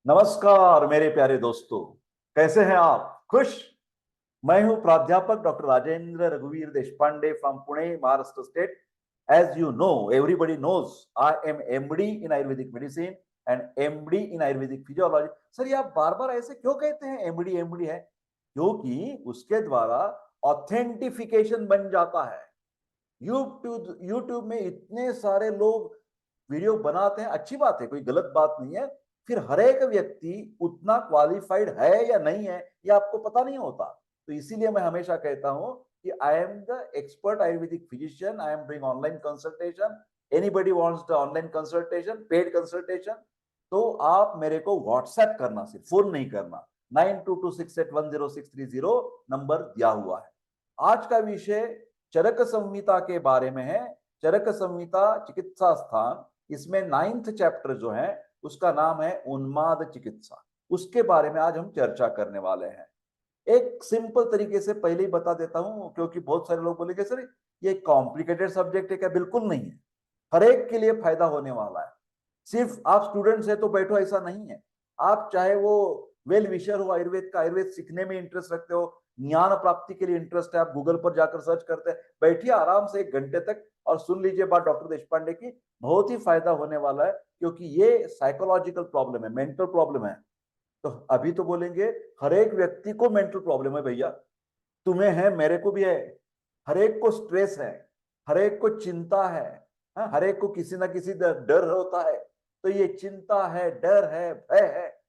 नमस्कार मेरे प्यारे दोस्तों, कैसे हैं आप? खुश? मैं हूं प्राध्यापक डॉक्टर राजेंद्र रघुवीर Deshpande from Pune, Maharashtra state. As you know, everybody knows I am MD in Ayurvedic medicine and MD in Ayurvedic physiology. Sir, ये आप बार बार ऐसे क्यों कहते हैं एमडी एमडी है? क्योंकि उसके द्वारा ऑथेंटिफिकेशन बन जाता है. यूट्यूब में इतने सारे लोग वीडियो बनाते हैं, अच्छी बात है, कोई गलत बात नहीं है. फिर हर एक व्यक्ति उतना क्वालिफाइड है या नहीं है, ये आपको पता नहीं होता. तो इसीलिए मैं हमेशा कहता हूं कि I am the expert Ayurvedic physician. I am doing online consultation. Anybody wants the online consultation, paid consultation, तो आप मेरे को व्हाट्सएप करना, सिर्फ फोन नहीं करना. 9226810630 नंबर दिया हुआ है. आज का विषय चरक संहिता के बारे में है. चरक संहिता चिकित्सा स्थान, इसमें 9th चैप्टर जो है उसका नाम है उन्माद चिकित्सा. उसके बारे में आज हम चर्चा करने वाले हैं. एक सिंपल तरीके से पहले ही बता देता हूं, क्योंकि बहुत सारे लोग बोलेंगे सर ये कॉम्प्लिकेटेड सब्जेक्ट है क्या? बिल्कुल नहीं है. हर एक के लिए फायदा होने वाला है. सिर्फ आप स्टूडेंट्स है तो बैठो, ऐसा नहीं है. आप चाहे वो वेल विशर हो आयुर्वेद का, आयुर्वेद सीखने में इंटरेस्ट रखते हो, ज्ञान प्राप्ति के लिए इंटरेस्ट है, आप गूगल पर जाकर सर्च करते हैं, बैठिए आराम से 1 घंटे तक और सुन लीजिए बात डॉक्टर देशपांडे की. बहुत ही फायदा होने वाला है, क्योंकि ये साइकोलॉजिकल प्रॉब्लम है, मेंटल प्रॉब्लम है. तो अभी तो बोलेंगे हर एक व्यक्ति को मेंटल प्रॉब्लम है. भैया, तुम्हें है, मेरे को भी है. हर एक को स्ट्रेस है, हर एक को चिंता है. हर एक को किसी ना किसी डर होता है. तो ये चिंता है, डर है, भय है,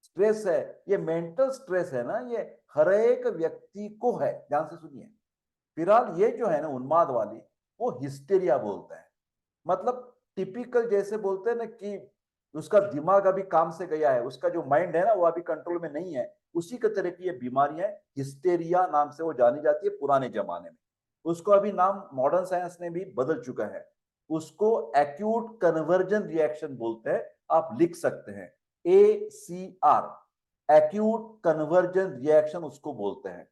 स्ट्रेस है, ये मेंटल स्ट्रेस है ना, ये हर एक व्यक्ति को है. ध्यान से सुनिए. फिलहाल ये जो है ना उन्माद वाली, वो हिस्टेरिया बोलते हैं. मतलब टिपिकल जैसे बोलते हैं ना कि उसका दिमाग अभी काम से गया है, उसका जो माइंड है ना वो अभी कंट्रोल में नहीं है, उसी के तरह की ये बीमारियां हिस्टेरिया नाम से वो जानी जाती है पुराने जमाने में. उसको अभी नाम मॉडर्न साइंस ने भी बदल चुका है. उसको एक्यूट कन्वर्जन रिएक्शन बोलते हैं. आप लिख सकते हैं ACR, एक्यूट कन्वर्जन रिएक्शन उसको बोलते हैं.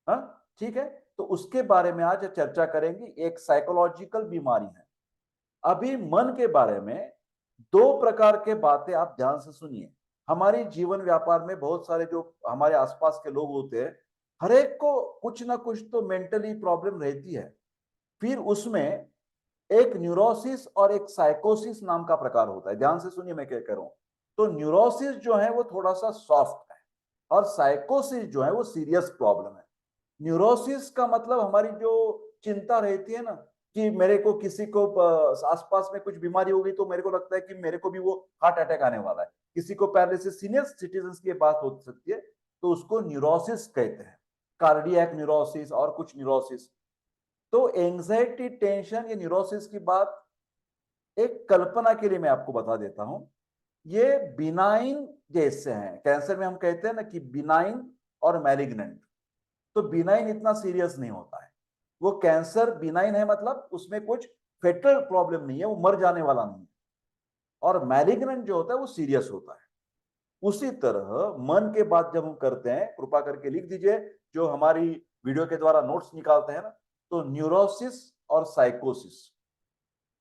हाँ, ठीक है. तो उसके बारे में आज चर्चा करेंगे. एक साइकोलॉजिकल बीमारी है. अभी मन के बारे में 2 प्रकार के बातें आप ध्यान से सुनिए. हमारी जीवन व्यापार में बहुत सारे जो हमारे आसपास के लोग होते हैं, हर एक को कुछ ना कुछ तो मेंटली प्रॉब्लम रहती है. फिर उसमें एक न्यूरोसिस और एक साइकोसिस नाम का प्रकार होता है. ध्यान से सुनिए मैं क्या कह रहा हूं. तो न्यूरोसिस जो है वो थोड़ा सा सॉफ्ट है, और साइकोसिस जो है वो सीरियस प्रॉब्लम है. न्यूरोसिस का मतलब हमारी जो चिंता रहती है ना, कि मेरे को किसी को आसपास में कुछ बीमारी हो गई तो मेरे को लगता है कि मेरे को भी वो हार्ट अटैक आने वाला है, किसी को पैरालिसिस, सीनियर सिटीजन की बात हो सकती है, तो उसको न्यूरोसिस कहते हैं. कार्डियक न्यूरोसिस और कुछ न्यूरोसिस. तो एंजाइटी, टेंशन, ये न्यूरोसिस की बात एक कल्पना के लिए मैं आपको बता देता हूं. ये बिनाइन जैसे हैं. कैंसर में हम कहते हैं ना कि बिनाइन और मैलिग्नेंट. तो बिनाइन इतना सीरियस नहीं होता है. वो कैंसर बिनाइन है, मतलब उसमें कुछ फेटल प्रॉब्लम नहीं है, वो मर जाने वाला नहीं है. और मैलिग्नेंट जो होता है वो सीरियस होता है. उसी तरह मन के बात जब हम करते हैं, कृपा करके लिख दीजिए जो हमारी वीडियो के द्वारा नोट्स निकालते हैं ना, तो न्यूरोसिस और साइकोसिस.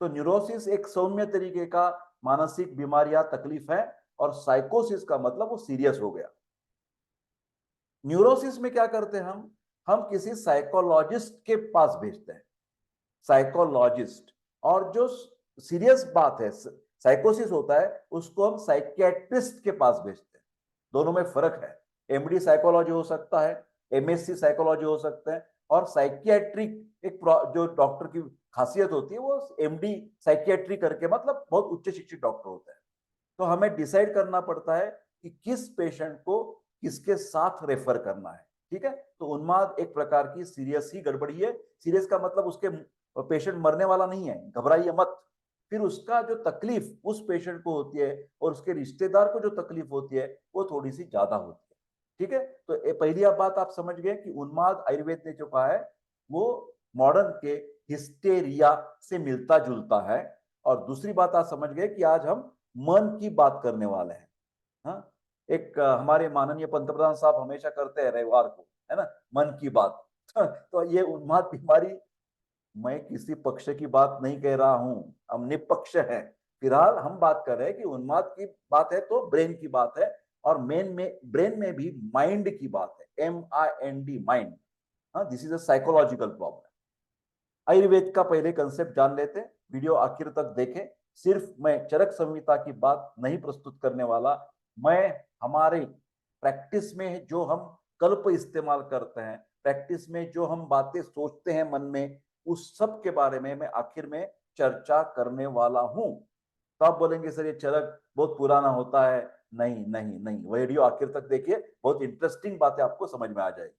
तो न्यूरोसिस एक सौम्य तरीके का मानसिक बीमारी या तकलीफ है, और साइकोसिस का मतलब वो सीरियस हो गया. न्यूरोसिस में क्या करते हैं हम किसी साइकोलॉजिस्ट के पास भेजते हैं, साइकोलॉजिस्ट. और जो सीरियस बात है, साइकोसिस होता है, उसको हम साइकियाट्रिस्ट के पास भेजते हैं. दोनों में फर्क है. एमडी साइकोलॉजी हो सकता है, एमएससी साइकोलॉजी हो सकता है, और साइकियाट्रिक एक जो डॉक्टर की खासियत होती है वो एमडी साइकियाट्री करके, मतलब बहुत उच्च शिक्षित डॉक्टर होता है. तो हमें डिसाइड करना पड़ता है कि किस पेशेंट को किसके साथ रेफर करना है. ठीक है. तो उन्माद एक प्रकार की सीरियस ही गड़बड़ी है. सीरियस का मतलब उसके पेशेंट मरने वाला नहीं है, घबराइए मत. फिर उसका जो तकलीफ उस पेशेंट को होती है और उसके रिश्तेदार को जो तकलीफ होती है वो थोड़ी सी ज्यादा होती है. ठीक है. तो पहली बात आप समझ गए कि उन्माद आयुर्वेद ने जो कहा है वो मॉडर्न के हिस्टेरिया से मिलता जुलता है. और दूसरी बात आप समझ गए कि आज हम मन की बात करने वाले हैं. हाँ, एक हमारे माननीय पंतप्रधान साहब हमेशा करते हैं रविवार को, है ना, मन की बात. तो ये उन्माद बीमारी, मैं किसी पक्ष की बात नहीं कह रहा हूं, हम निष्पक्ष हैं. फिलहाल हम बात कर रहे हैं कि उन्माद की बात है तो ब्रेन की बात है. और ब्रेन में भी माइंड की बात है, MIND, माइंड। हाँ, this is a psychological problem. Ayurveda का पहले कंसेप्ट जान लेते हैं, वीडियो आखिर तक देखें। सिर्फ मैं चरक संहिता की बात नहीं प्रस्तुत करने वाला, मैं हमारे प्रैक्टिस में जो हम कल्प इस्तेमाल करते हैं, प्रैक्टिस में जो हम बातें सोचते हैं मन में, उस सब के बारे में मैं आखिर में चर्चा करने वाला हूं। तो आप बोलेंगे सर ये चरक बहुत पुराना होता है। नहीं नहीं नहीं, वीडियो आखिर तक देखिए, बहुत इंटरेस्टिंग बातें आपको समझ में आ जाएगी।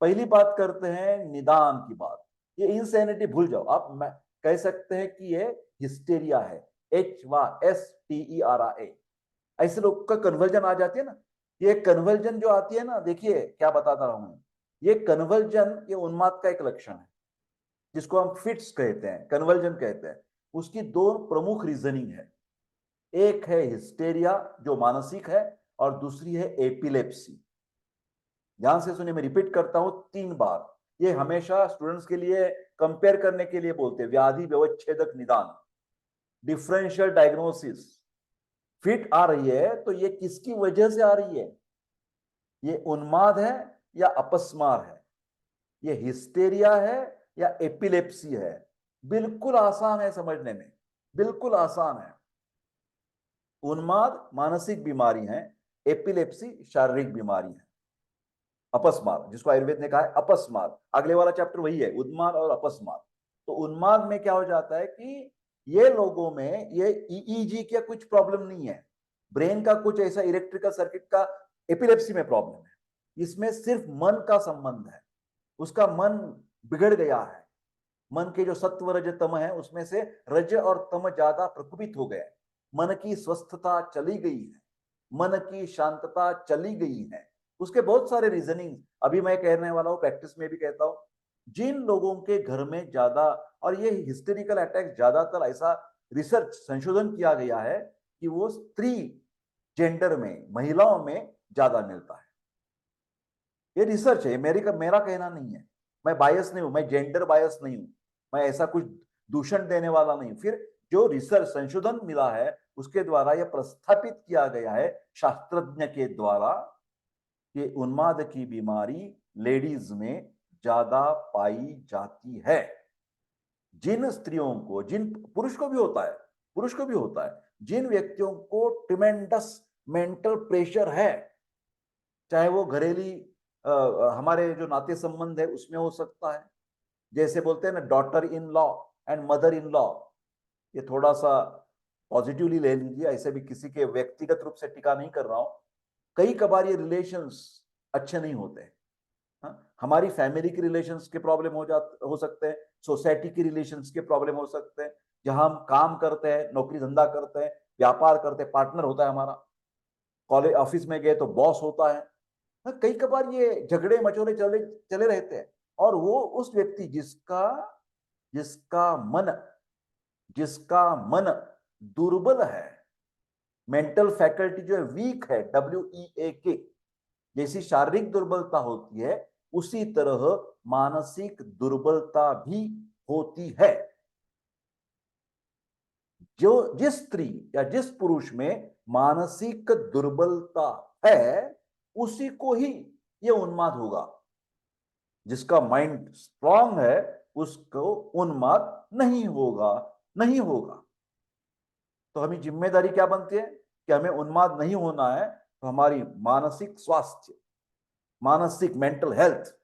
पहली बात करते हैं निदान की बात। ये इंसैनिटी भूल जाओ, आप कह सकते हैं कि ये हिस्टेरिया है, HYSTERIA। ऐसे लोग का कन्वर्जन आ जाती है ना, ये कन्वर्जन जो आती है ना, देखिए क्या बताता रहा हूं, ये कन्वर्जन ये उन्माद का एक लक्षण है, जिसको हम फिट्स कहते हैं, कन्वर्जन कहते हैं। उसकी दो प्रमुख रीजनिंग है, एक है हिस्टेरिया जो मानसिक है, और दूसरी है एपिलेप्सी। ध्यान से सुनिए, मैं रिपीट करता हूं 3 बार। ये हमेशा स्टूडेंट्स के लिए कंपेयर करने के लिए बोलते हैं, व्याधि व्यवच्छेदक निदान, डिफरेंशियल डायग्नोसिस। फिट आ रही है तो ये किसकी वजह से आ रही है? ये उन्माद है या अपस्मार है? ये हिस्टेरिया है या एपिलेप्सी है? बिल्कुल आसान है समझने में, बिल्कुल आसान है। उन्माद मानसिक बीमारी है, एपिलेप्सी शारीरिक बीमारी है। अपस्मार, जिसको आयुर्वेद ने कहा है अपस्मार, अगले वाला चैप्टर वही है, उन्माद और अपस्मार। तो उन्माद में क्या हो जाता है कि ये लोगों में ये EEG का कुछ प्रॉब्लम नहीं है, ब्रेन का कुछ ऐसा इलेक्ट्रिकल सर्किट का, एपिलेप्सी में प्रॉब्लम है। इसमें सिर्फ मन का संबंध है, उसका मन बिगड़ गया है। मन के जो सत्व रज तम है, उसमें से रज और तम ज्यादा प्रकोपित हो गए, मन की स्वस्थता चली गई है, मन की शांतता चली गई है। उसके बहुत सारे रीजनिंग अभी मैं कहने वाला हूं, प्रैक्टिस में भी कहता हूं। जिन लोगों के घर में ज्यादा, और ये हिस्टेरिकल अटैक ज्यादातर ऐसा रिसर्च संशोधन किया गया है कि वो स्त्री जेंडर में, महिलाओं में ज्यादा मिलता है। ये रिसर्च है, मेरा कहना नहीं है, मैं बायस नहीं हूं, मैं जेंडर बायस नहीं हूं, मैं ऐसा कुछ दूषण देने वाला नहीं। फिर जो रिसर्च संशोधन मिला है उसके द्वारा यह प्रस्थापित किया गया है शास्त्रज्ञ के द्वारा कि उन्माद की बीमारी लेडीज में ज्यादा पाई जाती है। जिन स्त्रियों को, जिन पुरुष को भी होता है, पुरुष को भी होता है, जिन व्यक्तियों को ट्रिमेंडस मेंटल प्रेशर है, चाहे वो घरेली हमारे जो नाते संबंध है उसमें हो सकता है, जैसे बोलते हैं ना daughter in law and mother in law, ये थोड़ा सा पॉजिटिवली ले लीजिए, ऐसे भी किसी के व्यक्तिगत रूप से टिका नहीं कर रहा हूं। कई कबार ये रिलेशंस अच्छे नहीं होते। हाँ? हमारी फैमिली के रिलेशंस के प्रॉब्लम हो सकते हैं, सोसाइटी के रिलेशंस के प्रॉब्लम हो सकते हैं, जहां हम काम करते हैं, नौकरी धंधा करते हैं, व्यापार करते हैं, पार्टनर होता है हमारा, कॉलेज ऑफिस में गए तो बॉस होता है। हाँ, कई कबार ये झगड़े मचोले चले चले रहते हैं, और वो उस व्यक्ति जिसका जिसका मन जिसका मन दुर्बल है, मेंटल फैकल्टी जो है वीक है, WEAK, जैसी शारीरिक दुर्बलता होती है उसी तरह मानसिक दुर्बलता भी होती है। जो जिस स्त्री या जिस पुरुष में मानसिक दुर्बलता है उसी को ही यह उन्माद होगा। जिसका माइंड स्ट्रांग है उसको उन्माद नहीं होगा, नहीं होगा। तो हमें जिम्मेदारी क्या बनती है कि हमें उन्माद नहीं होना है, तो हमारी मानसिक स्वास्थ्य, मानसिक मेंटल हेल्थ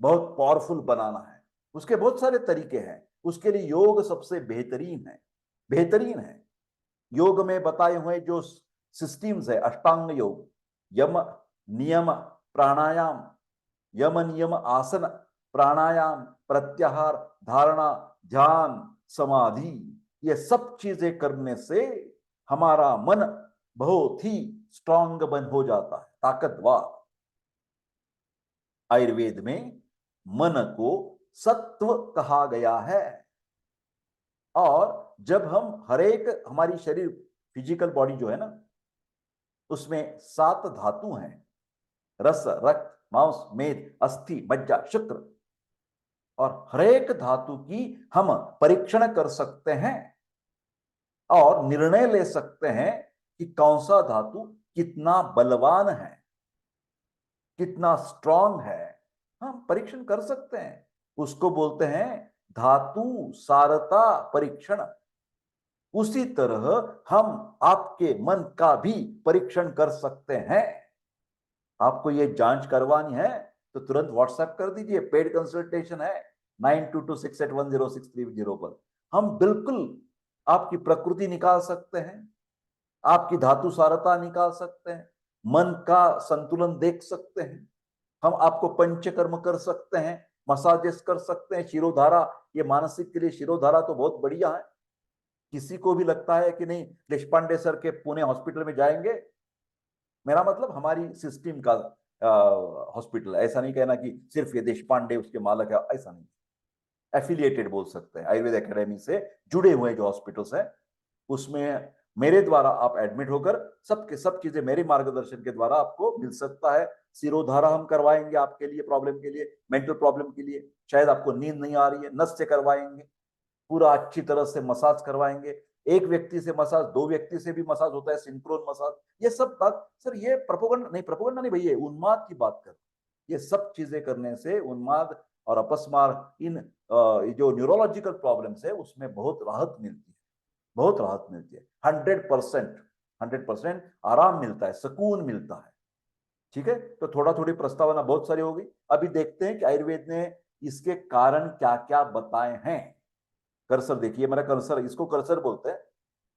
बहुत पावरफुल बनाना है। उसके बहुत सारे तरीके हैं, उसके लिए योग सबसे बेहतरीन है, बेहतरीन है। योग में बताए हुए जो सिस्टम्स है, अष्टांग योग, यम नियम प्राणायाम, यम नियम आसन प्राणायाम प्रत्याहार धारणा ध्यान समाधि, ये सब चीजें करने से हमारा मन बहुत ही स्ट्रांग बन हो जाता है, ताकतवर। आयुर्वेद में मन को सत्व कहा गया है। और जब हम हर एक हमारी शरीर फिजिकल बॉडी जो है ना, उसमें 7 धातु हैं, रस रक्त मांस मेद अस्थि मज्जा शुक्र, और हर एक धातु की हम परीक्षण कर सकते हैं और निर्णय ले सकते हैं कि कौन सा धातु कितना बलवान है, कितना स्ट्रांग है, हम परीक्षण कर सकते हैं। उसको बोलते हैं धातु सारता परीक्षण। उसी तरह हम आपके मन का भी परीक्षण कर सकते हैं। आपको ये जांच करवानी है तो तुरंत व्हाट्सएप कर दीजिए, पेड कंसल्टेशन है 9226810630 पर। हम बिल्कुल आपकी प्रकृति निकाल सकते हैं, आपकी धातु सारता निकाल सकते हैं, मन का संतुलन देख सकते हैं। हम आपको पंचकर्म कर सकते हैं, मसाजेस कर सकते हैं, शिरोधारा, ये मानसिक के लिए शिरोधारा तो बहुत बढ़िया है। किसी को भी लगता है कि नहीं देशपांडे सर के पुणे हॉस्पिटल में जाएंगे, मेरा मतलब हमारी सिस्टम का हॉस्पिटल, ऐसा नहीं कहना कि सिर्फ ये देशपांडे उसके मालक है, ऐसा नहीं। एफिलिएटेड बोल सकते हैं, आयुर्वेद एकेडमी से जुड़े हुए जो हॉस्पिटल्स हैं उसमें मेरे द्वारा आप एडमिट होकर सबके सब चीजें मेरे मार्गदर्शन के द्वारा आपको मिल सकता है। सिरोधारा हम करवाएंगे आपके लिए, प्रॉब्लम के लिए, मेंटल प्रॉब्लम के लिए, शायद आपको नींद नहीं आ रही है, नस से करवाएंगे, पूरा अच्छी तरह से मसाज करवाएंगे। एक व्यक्ति से मसाज, दो व्यक्ति से भी मसाज होता है, सिंक्रोन मसाज। ये सब बात सर, ये प्रोपोगंडा नहीं भैया, उन्माद की बात कर। ये सब चीजें करने से उन्माद और अपस्मार, इन जो न्यूरोलॉजिकल प्रॉब्लम्स है उसमें बहुत राहत मिलती है, बहुत राहत मिलती है। 100% आराम मिलता है, सुकून मिलता है। ठीक है, तो थोड़ा थोड़ी प्रस्तावना बहुत सारी होगी। अभी देखते हैं कि आयुर्वेद ने इसके कारण क्या क्या बताए हैं। कर्सर देखिए, मेरा कर्सर, इसको कर्सर बोलते हैं।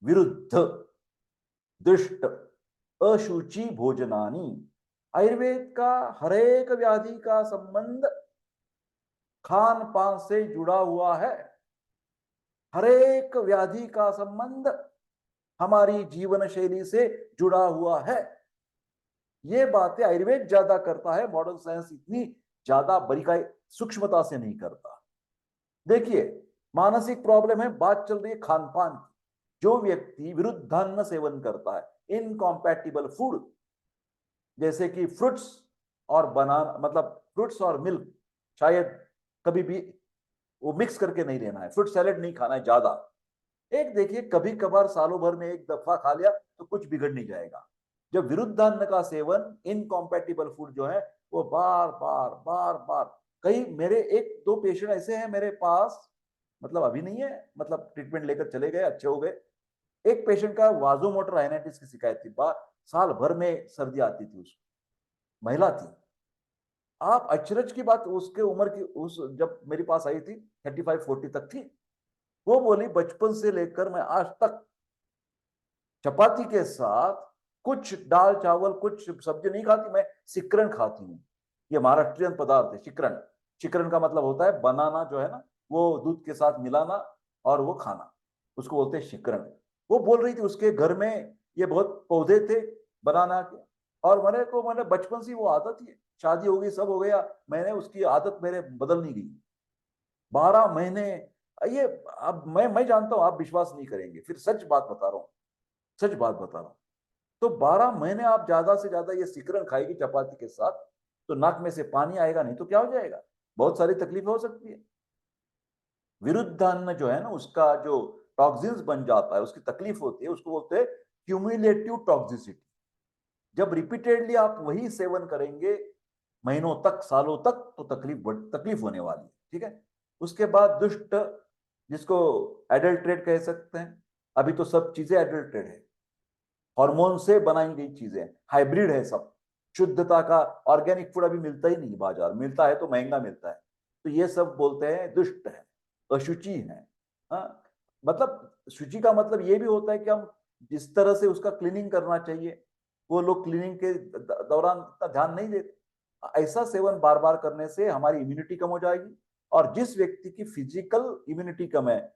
विरुद्ध, दुष्ट, अशुचि भोजनानी। आयुर्वेद का हरेक व्याधि का संबंध खान पान से जुड़ा हुआ है। हरेक व्याधि का संबंध हमारी जीवन शैली से जुड़ा हुआ है। ये बातें आयुर्वेद ज्यादा करता है, मॉडर्न साइंस इतनी ज्यादा बारीकाई सूक्ष्मता से नहीं करता। देखिए, मानसिक प्रॉब्लम है, बात चल रही है खान पान की। जो व्यक्ति विरुद्धान्न सेवन करता है, इनकॉम्पैटिबल फूड, जैसे कि फ्रूट्स और बनाना, मतलब फ्रूट्स और मिल्क शायद कभी भी वो मिक्स करके नहीं लेना है, फ्रूट सैलेड नहीं खाना है ज्यादा। एक देखिए, कभी कभार सालों भर में एक दफा खा लिया तो कुछ बिगड़ नहीं जाएगा। जब विरुद्धान्न का सेवन, इनकॉम्पैटिबल फूड जो है वो बार बार बार बार, कई मेरे एक दो पेशेंट ऐसे हैं मेरे पास, मतलब अभी नहीं है, मतलब ट्रीटमेंट लेकर चले गए, अच्छे हो गए। एक पेशेंट का वाजोमोटर राइनाइटिस की शिकायत थी, साल भर में सर्दी आती थी उसको, महिला थी। आप अचरज की बात, उसके उम्र की, उस जब मेरे पास आई थी 35-40 तक थी। वो बोली बचपन से लेकर मैं आज तक चपाती के साथ कुछ दाल चावल कुछ सब्जी नहीं खाती, मैं सिकरन खाती हूँ। ये महाराष्ट्रियन पदार्थ है शिकरन। शिकरन का मतलब होता है बनाना जो है ना, वो दूध के साथ मिलाना और वो खाना, उसको बोलते हैं शिकरन। वो बोल रही थी उसके घर में ये बहुत पौधे थे बनाना के, और मैंने बचपन से वो आदत ही है। शादी हो गई, सब हो गया, मैंने उसकी आदत मेरे बदल नहीं गई। 12 महीने, ये अब मैं जानता हूं आप विश्वास नहीं करेंगे, फिर सच बात बता रहा हूं, सच बात बता रहा हूं। तो 12 महीने आप ज्यादा से ज्यादा ये सिकरन खाएगी चपाती के साथ, तो नाक में से पानी आएगा, नहीं तो क्या हो जाएगा, बहुत सारी तकलीफ हो सकती है। विरुद्धान्न जो है ना, उसका जो टॉक्सिन्स बन जाता है, उसकी तकलीफ होती है, उसको बोलते हैं क्यूमुलेटिव टॉक्सिसिटी। जब रिपीटेडली आप वही सेवन करेंगे महीनों तक, सालों तक, तो तकलीफ होने वाली है। ठीक है, उसके बाद दुष्ट, जिसको एडल्ट्रेट कह सकते हैं। अभी तो सब चीजें एडल्ट्रेट है, हार्मोन से बनाई गई चीजें, हाइब्रिड है सब। शुद्धता का ऑर्गेनिक फूड अभी मिलता ही नहीं, बाजार मिलता है तो महंगा मिलता है। तो ये सब बोलते हैं दुष्ट है, अशुचि है। हाँ, मतलब शुचि का मतलब ये भी होता है कि हम जिस तरह से उसका क्लीनिंग करना चाहिए, वो लोग क्लीनिंग के दौरान इतना ध्यान नहीं देते। ऐसा सेवन बार बार करने से हमारी इम्यूनिटी कम हो जाएगी। और जिस व्यक्ति की फिजिकल इम्यूनिटी कम है,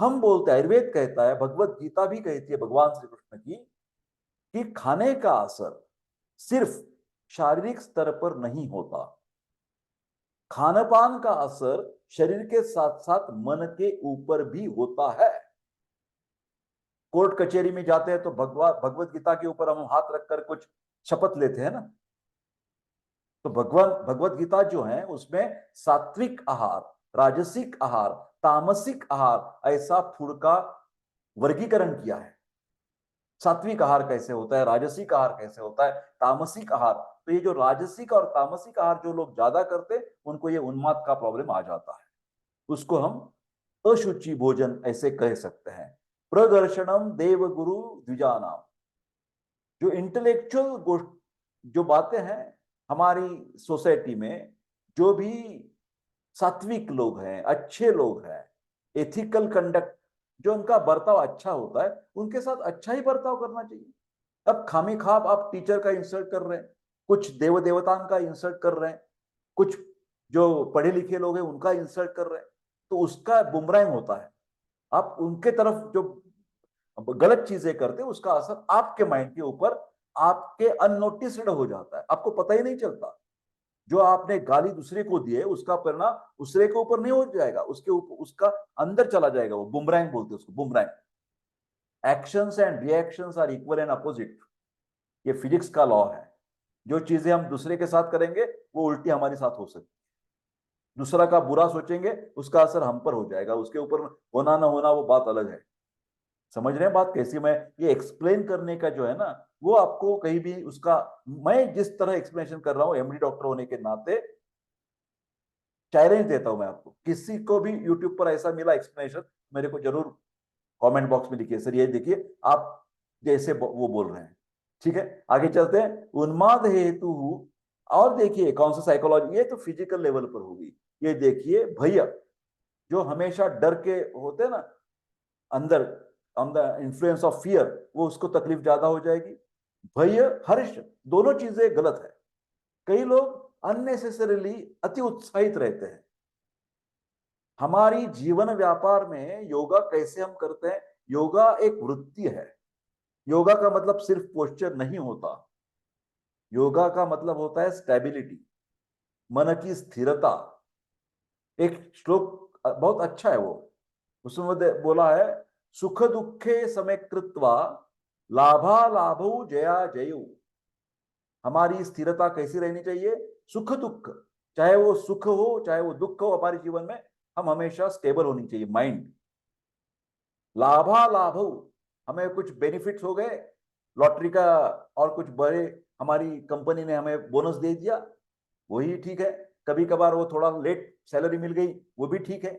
हम बोलते हैं, आयुर्वेद कहता है, भगवत गीता भी कहती है भगवान श्री कृष्ण की, कि खाने का असर सिर्फ शारीरिक स्तर पर नहीं होता, खान पान का असर शरीर के साथ साथ मन के ऊपर भी होता है। कोर्ट कचहरी में जाते हैं तो भगवत गीता के ऊपर हम हाथ रखकर कुछ शपथ लेते हैं ना। तो भगवत गीता जो है उसमें सात्विक आहार, राजसिक आहार, तामसिक आहार, ऐसा फूड का वर्गीकरण किया है। सात्विक आहार कैसे होता है, राजसिक आहार कैसे होता है, तामसिक आहार। तो ये जो राजसिक और तामसिक आहार जो लोग ज्यादा करते हैं उनको ये उन्माद का प्रॉब्लम आ जाता है। उसको हम अशुचि भोजन ऐसे कह सकते हैं। प्रदर्शनम देव गुरु द्विजानाम, जो इंटेलेक्चुअल जो बातें हैं हमारी सोसाइटी में, जो भी सात्विक लोग हैं, अच्छे लोग हैं, एथिकल कंडक्ट, जो उनका बर्ताव अच्छा होता है उनके साथ अच्छा ही बर्ताव करना चाहिए। अब खामी खाब आप टीचर का इंसल्ट कर रहे हैं, कुछ देव देवताओं का इंसल्ट कर रहे हैं, कुछ जो पढ़े लिखे लोग हैं उनका इंसल्ट कर रहे हैं, तो उसका बुमरैंग होता है। आप उनके तरफ जो गलत चीजें करते हैं उसका असर आपके माइंड के ऊपर आपके अननोटिस्ड हो जाता है, आपको पता ही नहीं चलता। जो आपने गाली दूसरे को दी है उसका परिणाम दूसरे के ऊपर नहीं हो जाएगा, उसके ऊपर उसका अंदर चला जाएगा, वो बुमरैंग बोलते हैं उसको, boomerang. Actions and reactions are equal and opposite, ये फिजिक्स का लॉ है। जो चीजें हम दूसरे के साथ करेंगे वो उल्टी हमारे साथ हो सकती है। दूसरा का बुरा सोचेंगे उसका असर हम पर हो जाएगा, उसके ऊपर होना ना होना वो बात अलग है। समझ रहे हैं बात कैसी? मैं ये एक्सप्लेन करने का जो है ना, वो आपको कहीं भी उसका, मैं जिस तरह एक्सप्लेनेशन कर रहा हूं एमडी डॉक्टर होने के नाते चैलेंज देता हूं मैं आपको। किसी को भी यूट्यूब पर ऐसा मिला एक्सप्लेनेशन, मेरे को जरूर कमेंट बॉक्स में लिखिए, सर ये देखिए आप जैसे वो बोल रहे हैं। ठीक है, आगे चलते हैं। उन्माद हेतु, और देखिए कौन सा साइकोलॉजी, ये तो फिजिकल लेवल पर होगी। ये देखिए भैया, जो हमेशा डर के होते हैं ना अंदर, on the influence of fear, वो उसको तकलीफ ज्यादा हो जाएगी। भय हर्ष, दोनों चीजें गलत है। कई लोग अननेसेसरीली अति उत्साहित रहते हैं। हमारी जीवन व्यापार में योगा कैसे हम करते हैं? योगा एक वृत्ति है। योगा का मतलब सिर्फ पोस्चर नहीं होता, योगा का मतलब होता है स्टेबिलिटी, मन की स्थिरता। एक श्लोक बहुत अच्छा है वो, उसमें बोला है, सुख दुखे समय कृत्वा लाभा लाभौ जया जयौ। हमारी स्थिरता कैसी रहनी चाहिए? सुख दुख, चाहे वो सुख हो चाहे वो दुख हो, हमारे जीवन में हम हमेशा स्टेबल होनी चाहिए माइंड। लाभा लाभौ, हमें कुछ बेनिफिट्स हो गए लॉटरी का, और कुछ बड़े हमारी कंपनी ने हमें बोनस दे दिया, वही ठीक है। कभी कभार वो थोड़ा लेट सैलरी मिल गई, वो भी ठीक है।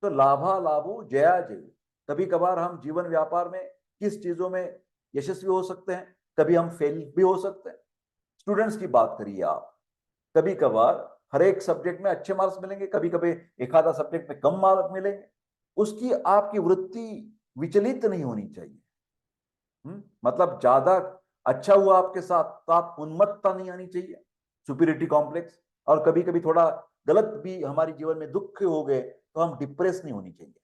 तो लाभा लाभो जया जय। कभी कभार हम जीवन व्यापार में किस चीजों में यशस्वी हो सकते हैं, कभी हम फेल भी हो सकते हैं। स्टूडेंट्स की बात करिए आप, कभी कभार हर एक सब्जेक्ट में अच्छे मार्क्स मिलेंगे, कभी कभी एक आधा सब्जेक्ट में कम मार्क्स मिलेंगे। उसकी आपकी वृत्ति विचलित नहीं होनी चाहिए। मतलब ज्यादा अच्छा हुआ आपके साथ तो आप उन्मत्तता नहीं आनी चाहिए, सुपीरियरिटी कॉम्प्लेक्स। और कभी कभी थोड़ा गलत भी हमारे जीवन में दुख हो गए तो हम डिप्रेस नहीं होनी चाहिए।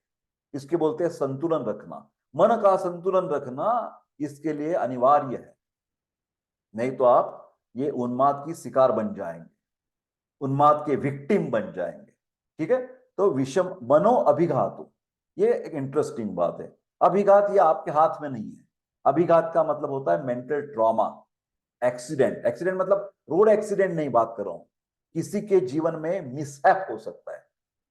इसके बोलते हैं संतुलन रखना, मन का संतुलन रखना इसके लिए अनिवार्य है। नहीं तो आप ये उन्माद की शिकार बन जाएंगे, उन्माद के विक्टिम बन जाएंगे। ठीक है, तो विषम मनो अभिघातु, ये एक इंटरेस्टिंग बात है। अभिघात ये आपके हाथ में नहीं है। अभिघात का मतलब होता है मेंटल ट्रॉमा, एक्सीडेंट। एक्सीडेंट मतलब रोड एक्सीडेंट नहीं बात कर रहा हूं, किसी के जीवन में मिसहैप हो सकता है।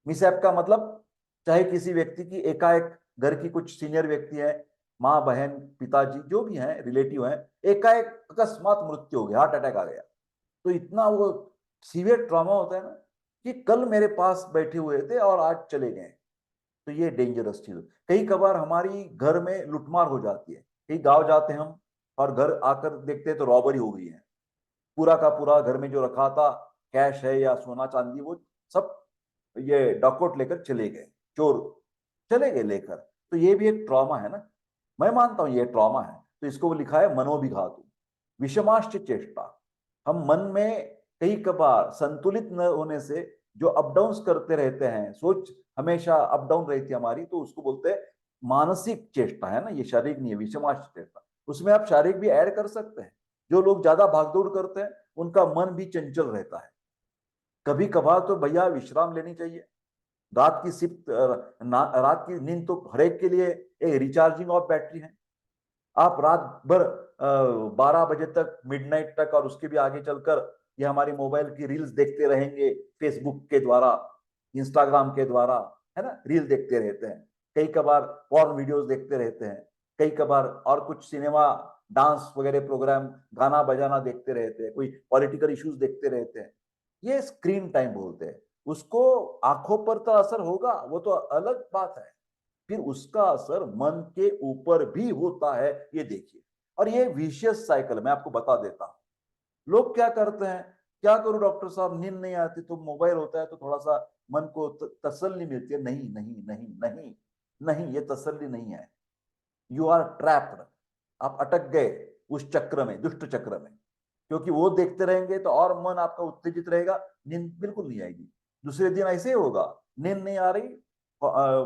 मिसहैप का मतलब चाहे किसी व्यक्ति की एकाएक, घर की कुछ सीनियर व्यक्ति है, माँ बहन पिताजी जो भी हैं रिलेटिव हैं, एकाएक अकस्मात मृत्यु हो गया, हार्ट अटैक आ गया, तो इतना वो सीवियर ट्रॉमा होता है ना कि कल मेरे पास बैठे हुए थे और आज चले गए। तो ये डेंजरस चीज। कई कबार हमारी घर में लुटमार हो जाती है, कई गांव जाते हैं हम और घर आकर देखते हैं तो रॉबरी हो गई है, पूरा का पूरा घर में जो रखा था कैश है या सोना चांदी वो सब ये डॉकआउट लेकर चले गए, चोर चले गए लेकर। तो ये भी एक ट्रॉमा है ना, मैं मानता हूं ये ट्रॉमा है। तो इसको लिखा है मनोविघातु विषमाश्च चेष्टा। हम मन में कई कबार संतुलित न होने से जो अप डाउन करते रहते हैं, सोच हमेशा अप डाउन रहती है हमारी, तो उसको बोलते हैं मानसिक चेष्टा, है ना, ये शारीरिक नहीं है विषमाश्च चेष्टा। उसमें आप शारीरिक भी ऐड कर सकते हैं। जो लोग ज्यादा भागदौड़ करते हैं उनका मन भी चंचल रहता है। कभी कभार तो भैया विश्राम लेनी चाहिए। रात की सिर्फ रात की नींद तो हर एक के लिए एक रिचार्जिंग ऑफ बैटरी है। आप रात भर 12 बजे तक, मिडनाइट तक और उसके भी आगे चलकर ये हमारी मोबाइल की रील्स देखते रहेंगे, फेसबुक के द्वारा, इंस्टाग्राम के द्वारा, है ना, रील देखते रहते हैं। कई कबार पॉर्न वीडियोस देखते रहते हैं। कई कबार और कुछ सिनेमा डांस वगैरह प्रोग्राम, गाना बजाना देखते रहते हैं, कोई पॉलिटिकल इश्यूज देखते रहते हैं, ये स्क्रीन टाइम बोलते हैं। उसको आंखों पर तो असर होगा, वो तो अलग बात है, फिर उसका असर मन के ऊपर भी होता है, ये देखिए। और ये विशियस साइकिल मैं आपको बता देता हूं। लोग क्या करते हैं, क्या करूं डॉक्टर साहब, नींद नहीं आती, तो मोबाइल होता है तो थोड़ा सा मन को तसल्ली मिलती है। नहीं नहीं नहीं नहीं नहीं, ये तसल्ली नहीं है। यू आर ट्रैप्ड, आप अटक गए उस चक्र में, दुष्ट चक्र में। क्योंकि वो देखते रहेंगे तो और मन आपका उत्तेजित रहेगा, नींद बिल्कुल नहीं आएगी। दूसरे दिन ऐसे ही होगा, नींद नहीं आ रही,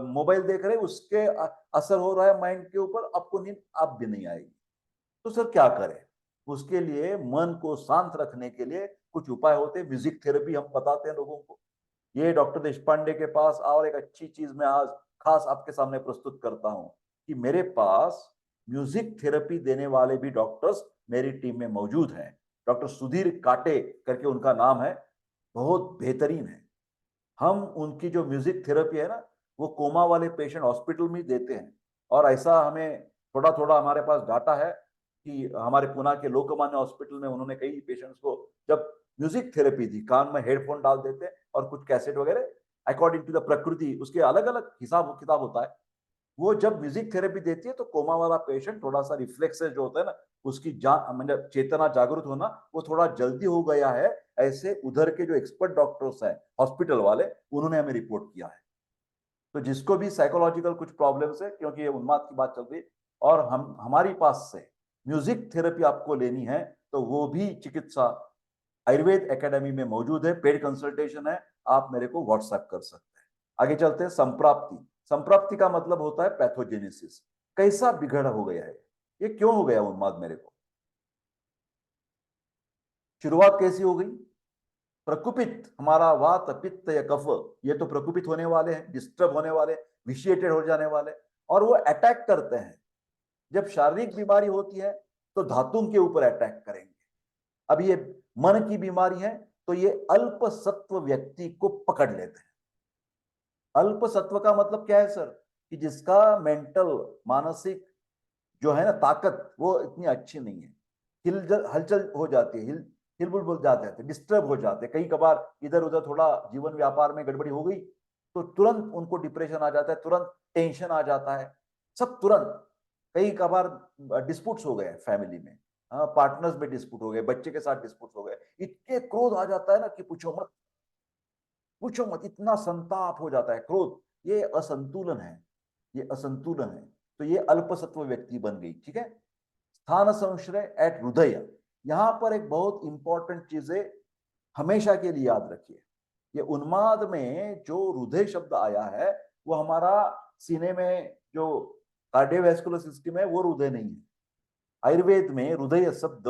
मोबाइल देख रहे, उसके असर हो रहा है माइंड के ऊपर, आपको नींद आप भी नहीं आएगी। तो सर क्या करें? उसके लिए मन को शांत रखने के लिए कुछ उपाय होते हैं, म्यूजिक थेरेपी हम बताते हैं लोगों को। ये डॉक्टर देशपांडे के पास, और एक अच्छी चीज मैं आज खास आपके सामने प्रस्तुत करता हूं कि मेरे पास म्यूजिक थेरेपी देने वाले भी डॉक्टर्स मेरी टीम में मौजूद हैं। डॉक्टर सुधीर काटे करके उनका नाम है, बहुत बेहतरीन है। हम उनकी जो म्यूजिक थेरेपी है ना, वो कोमा वाले पेशेंट हॉस्पिटल में देते हैं। और ऐसा हमें थोड़ा थोड़ा हमारे पास डाटा है कि हमारे पुणे के लोकमान्य हॉस्पिटल में उन्होंने कई पेशेंट्स को जब म्यूजिक थेरेपी दी, कान में हेडफोन डाल देते और कुछ कैसेट वगैरह, अकॉर्डिंग टू द प्रकृति, उसके अलग अलग हिसाब किताब होता है। वो जब म्यूजिक थेरेपी देती है तो कोमा वाला पेशेंट थोड़ा सा रिफ्लेक्सेस जो होता है ना, उसकी मतलब चेतना जागृत होना वो थोड़ा जल्दी हो गया है, ऐसे उधर के जो एक्सपर्ट डॉक्टर्स हैं हॉस्पिटल वाले, उन्होंने हमें रिपोर्ट किया है। तो जिसको भी साइकोलॉजिकल कुछ प्रॉब्लम्स है, क्योंकि ये उन्माद की बात चल रही है, और हम हमारी पास से म्यूजिक थेरेपी आपको लेनी है, तो वो भी चिकित्सा आयुर्वेद एकेडमी में मौजूद है, पेड कंसल्टेशन है, आप मेरे को व्हाट्सएप कर सकते हैं। आगे चलते हैं। संप्राप्ति, संप्राप्ति का मतलब होता है पैथोजेनेसिस, कैसा बिगड़ हो गया है, ये क्यों हो गया उन्माद मेरे को, शुरुआत कैसी हो गई? प्रकुपित, हमारा वात पित्त या कफ, ये तो प्रकुपित होने वाले हैं, डिस्टर्ब होने वाले, विशिएटेड हो जाने वाले, और वो अटैक करते हैं। जब शारीरिक बीमारी होती है तो धातु के ऊपर अटैक करेंगे। अब ये मन की बीमारी है तो ये अल्प सत्व व्यक्ति को पकड़ लेते हैं। अल्प सत्व का मतलब क्या है सर? कि जिसका मेंटल, मानसिक जो है ना ताकत, वो इतनी अच्छी नहीं है, हिलजल हलचल हो जाती है, हिलबुल बोल जाते हैं, डिस्टर्ब हो जाते हैं, कई कबार इधर उधर थोड़ा जीवन व्यापार में गड़बड़ी हो गई तो तुरंत उनको डिप्रेशन आ जाता है, तुरंत टेंशन आ जाता है, सब तुरंत। कई कबार डिस्प्यूट्स हो गए फैमिली में, पार्टनर्स में डिस्प्यूट हो गए, बच्चे के साथ डिस्प्यूट हो गए, इतने क्रोध आ जाता है ना कि पूछो मत, पूछो मत, इतना संताप हो जाता है, क्रोध। ये असंतुलन है, ये असंतुलन है। तो ये अल्पसत्व व्यक्ति बन गई, ठीक है। स्थान संश्रय एट हृदय, यहां पर एक बहुत इंपॉर्टेंट चीज है, हमेशा के लिए याद रखिए। ये उन्माद में जो हृदय शब्द आया है, वो हमारा सीने में जो कार्डियोवैस्कुलर सिस्टम है, वो हृदय नहीं है। आयुर्वेद में हृदय शब्द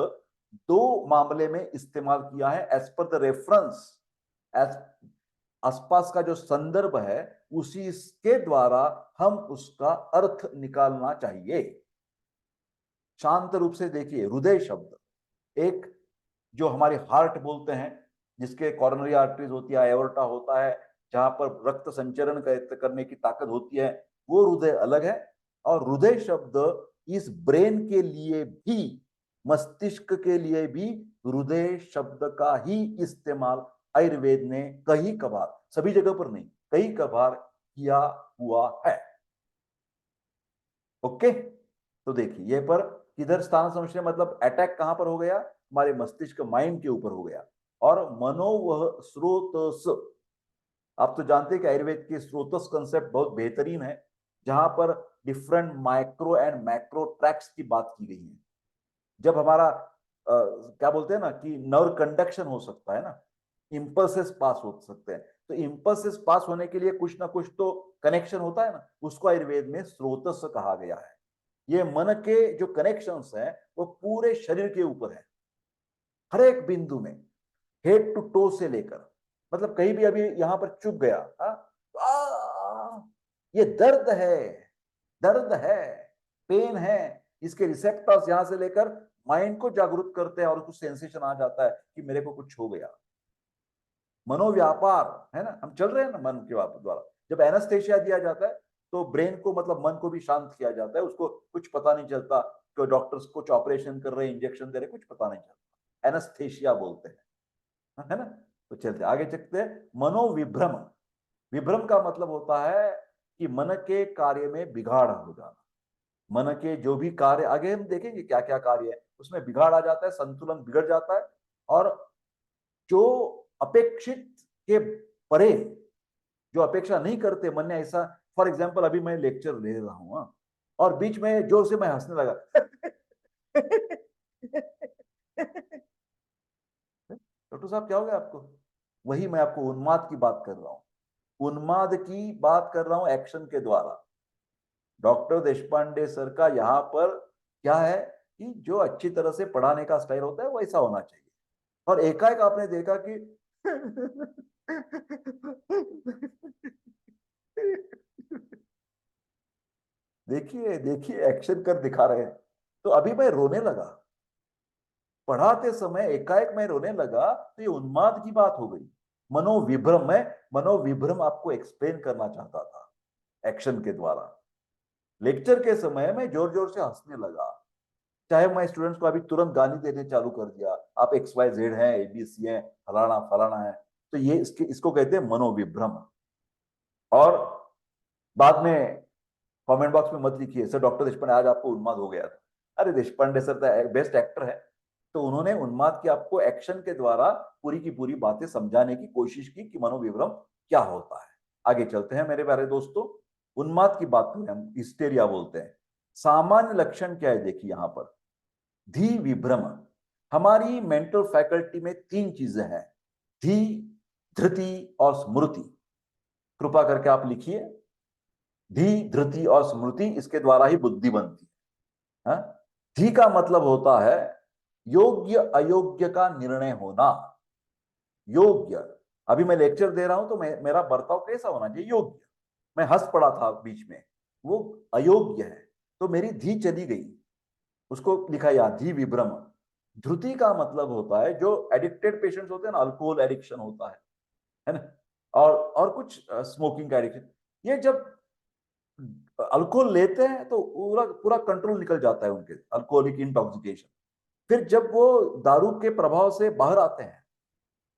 दो मामले में इस्तेमाल किया है, as per the reference, as आसपास का जो संदर्भ है उसी के द्वारा हम उसका अर्थ निकालना चाहिए। शांत रूप से देखिए, हृदय शब्द एक, जो हमारे हार्ट बोलते हैं, जिसके कॉरोनरी आर्टरीज होती है, एओर्टा होता है, जहां पर रक्त संचरण करने की ताकत होती है, वो हृदय अलग है। और हृदय शब्द इस ब्रेन के लिए भी, मस्तिष्क के लिए भी हृदय शब्द का ही इस्तेमाल आयुर्वेद ने कई कबार, सभी जगह पर नहीं, कई कबार किया हुआ है। ओके, तो देखिए ये पर किधर स्थान संशय, मतलब अटैक कहां पर हो गया? हमारे मस्तिष्क, माइंड के ऊपर हो गया। और मनोवह स्रोतस, आप तो जानते हैं कि आयुर्वेद के स्रोतस कंसेप्ट बहुत बेहतरीन है, जहां पर different micro and macro tracks की बात की गई है। जब हमारा क्या बोलते हैं ना कि नर्व कंडक्शन हो सकता है ना, इंपल्सेस पास हो सकते हैं, तो इंपल्सेस पास होने के लिए कुछ ना कुछ तो कनेक्शन होता है ना, उसको आयुर्वेद में स्रोतस कहा गया है। ये मन के जो कनेक्शंस हैं वो पूरे शरीर के ऊपर है, हर एक बिंदु में, हेड टू टो से लेकर, मतलब कहीं भी अभी यहां पर चुप गया, ये दर्द है, दर्द है, पेन है, इसके रिसेप्टर्स यहां से लेकर माइंड को जागरूक करते हैं और कुछ सेंसेशन आ जाता है कि मेरे को कुछ हो गया। मनोव्यापार है ना, हम चल रहे हैं ना मन के द्वारा। जब एनास्थेशिया दिया जाता है तो ब्रेन को मतलब मन को भी शांत किया जाता है, उसको कुछ पता नहीं चलता कि डॉक्टर्स कुछ ऑपरेशन कर रहे हैं, इंजेक्शन दे रहे, कुछ पता नहीं चलता, एनेस्थेशिया बोलते हैं, है ना। तो चलते आगे चलते हैं। मनोविभ्रम। विभ्रम का मतलब होता है कि मन के कार्य में बिगाड़ हो जाना। मन के जो भी कार्य, आगे हम देखेंगे क्या क्या कार्य है, उसमें बिगाड़ आ जाता है, संतुलन बिगड़ जाता है, और जो अपेक्षित के परे, जो अपेक्षा नहीं करते मन ने ऐसा, फॉर एग्जाम्पल अभी मैं लेक्चर ले रहा हूं, और बीच में जोर से मैं हंसने लगा डॉक्टर साहब क्या हो गया आपको? वही मैं आपको उन्माद की बात कर रहा हूं, उन्माद की बात कर रहा हूं एक्शन के द्वारा। डॉक्टर देशपांडे सर का यहाँ पर क्या है कि जो अच्छी तरह से पढ़ाने का स्टाइल होता है वैसा होना चाहिए, और एकाएक आपने देखा कि देखिए देखिए एक्शन कर दिखा रहे हैं। तो अभी मैं रोने लगा, पढ़ाते समय एकाएक मैं रोने लगा, तो ये उन्माद की बात हो गई। मनोविभ्रम, मैं मनोविभ्रम आपको एक्सप्लेन करना चाहता था एक्शन के द्वारा। लेक्चर के समय मैं जोर जोर से हंसने लगा, चाहे मैं स्टूडेंट्स को अभी तुरंत गाली देने चालू कर दिया, आप एक्स वाई जेड हैं, एबीसी हैं, फलाना फलाना है, तो ये इसको कहते हैं मनोविभ्रम। और बाद में कमेंट बॉक्स में मत लिखिए सर डॉक्टर देशपांडे आज आपको उन्माद हो गया था। अरे देशपांडे सर तो बेस्ट एक्टर है, तो उन्होंने उन्माद की आपको एक्शन के द्वारा पूरी की पूरी बातें समझाने की कोशिश की कि मनोविभ्रम क्या होता है। आगे चलते हैं मेरे प्यारे दोस्तों, उन्माद की बात करें, हम हिस्टेरिया बोलते हैं। सामान्य लक्षण क्या है देखिए यहां पर, धी विभ्रम। हमारी मेंटल फैकल्टी में तीन चीजें हैं, धी, धृति और स्मृति। कृपा करके आप लिखिए, धी, धृति और स्मृति, इसके द्वारा ही बुद्धि बनती है। हाँ? धी का मतलब होता है योग्य अयोग्य का निर्णय होना। योग्य, अभी मैं लेक्चर दे रहा हूं तो मेरा बर्ताव कैसा होना चाहिए? योग्य। मैं हंस पड़ा था बीच में, वो अयोग्य है, तो मेरी धी चली गई, उसको लिखा या धी विभ्रम। ध्रुति का मतलब होता है जो एडिक्टेड पेशेंट्स होते हैं ना, अल्कोहल एडिक्शन होता है ना, और कुछ स्मोकिंग का एडिक्शन, ये जब अल्कोहल लेते हैं तो पूरा पूरा कंट्रोल निकल जाता है उनके, अल्कोहलिक इंटॉक्सिकेशन। फिर जब वो दारू के प्रभाव से बाहर आते हैं,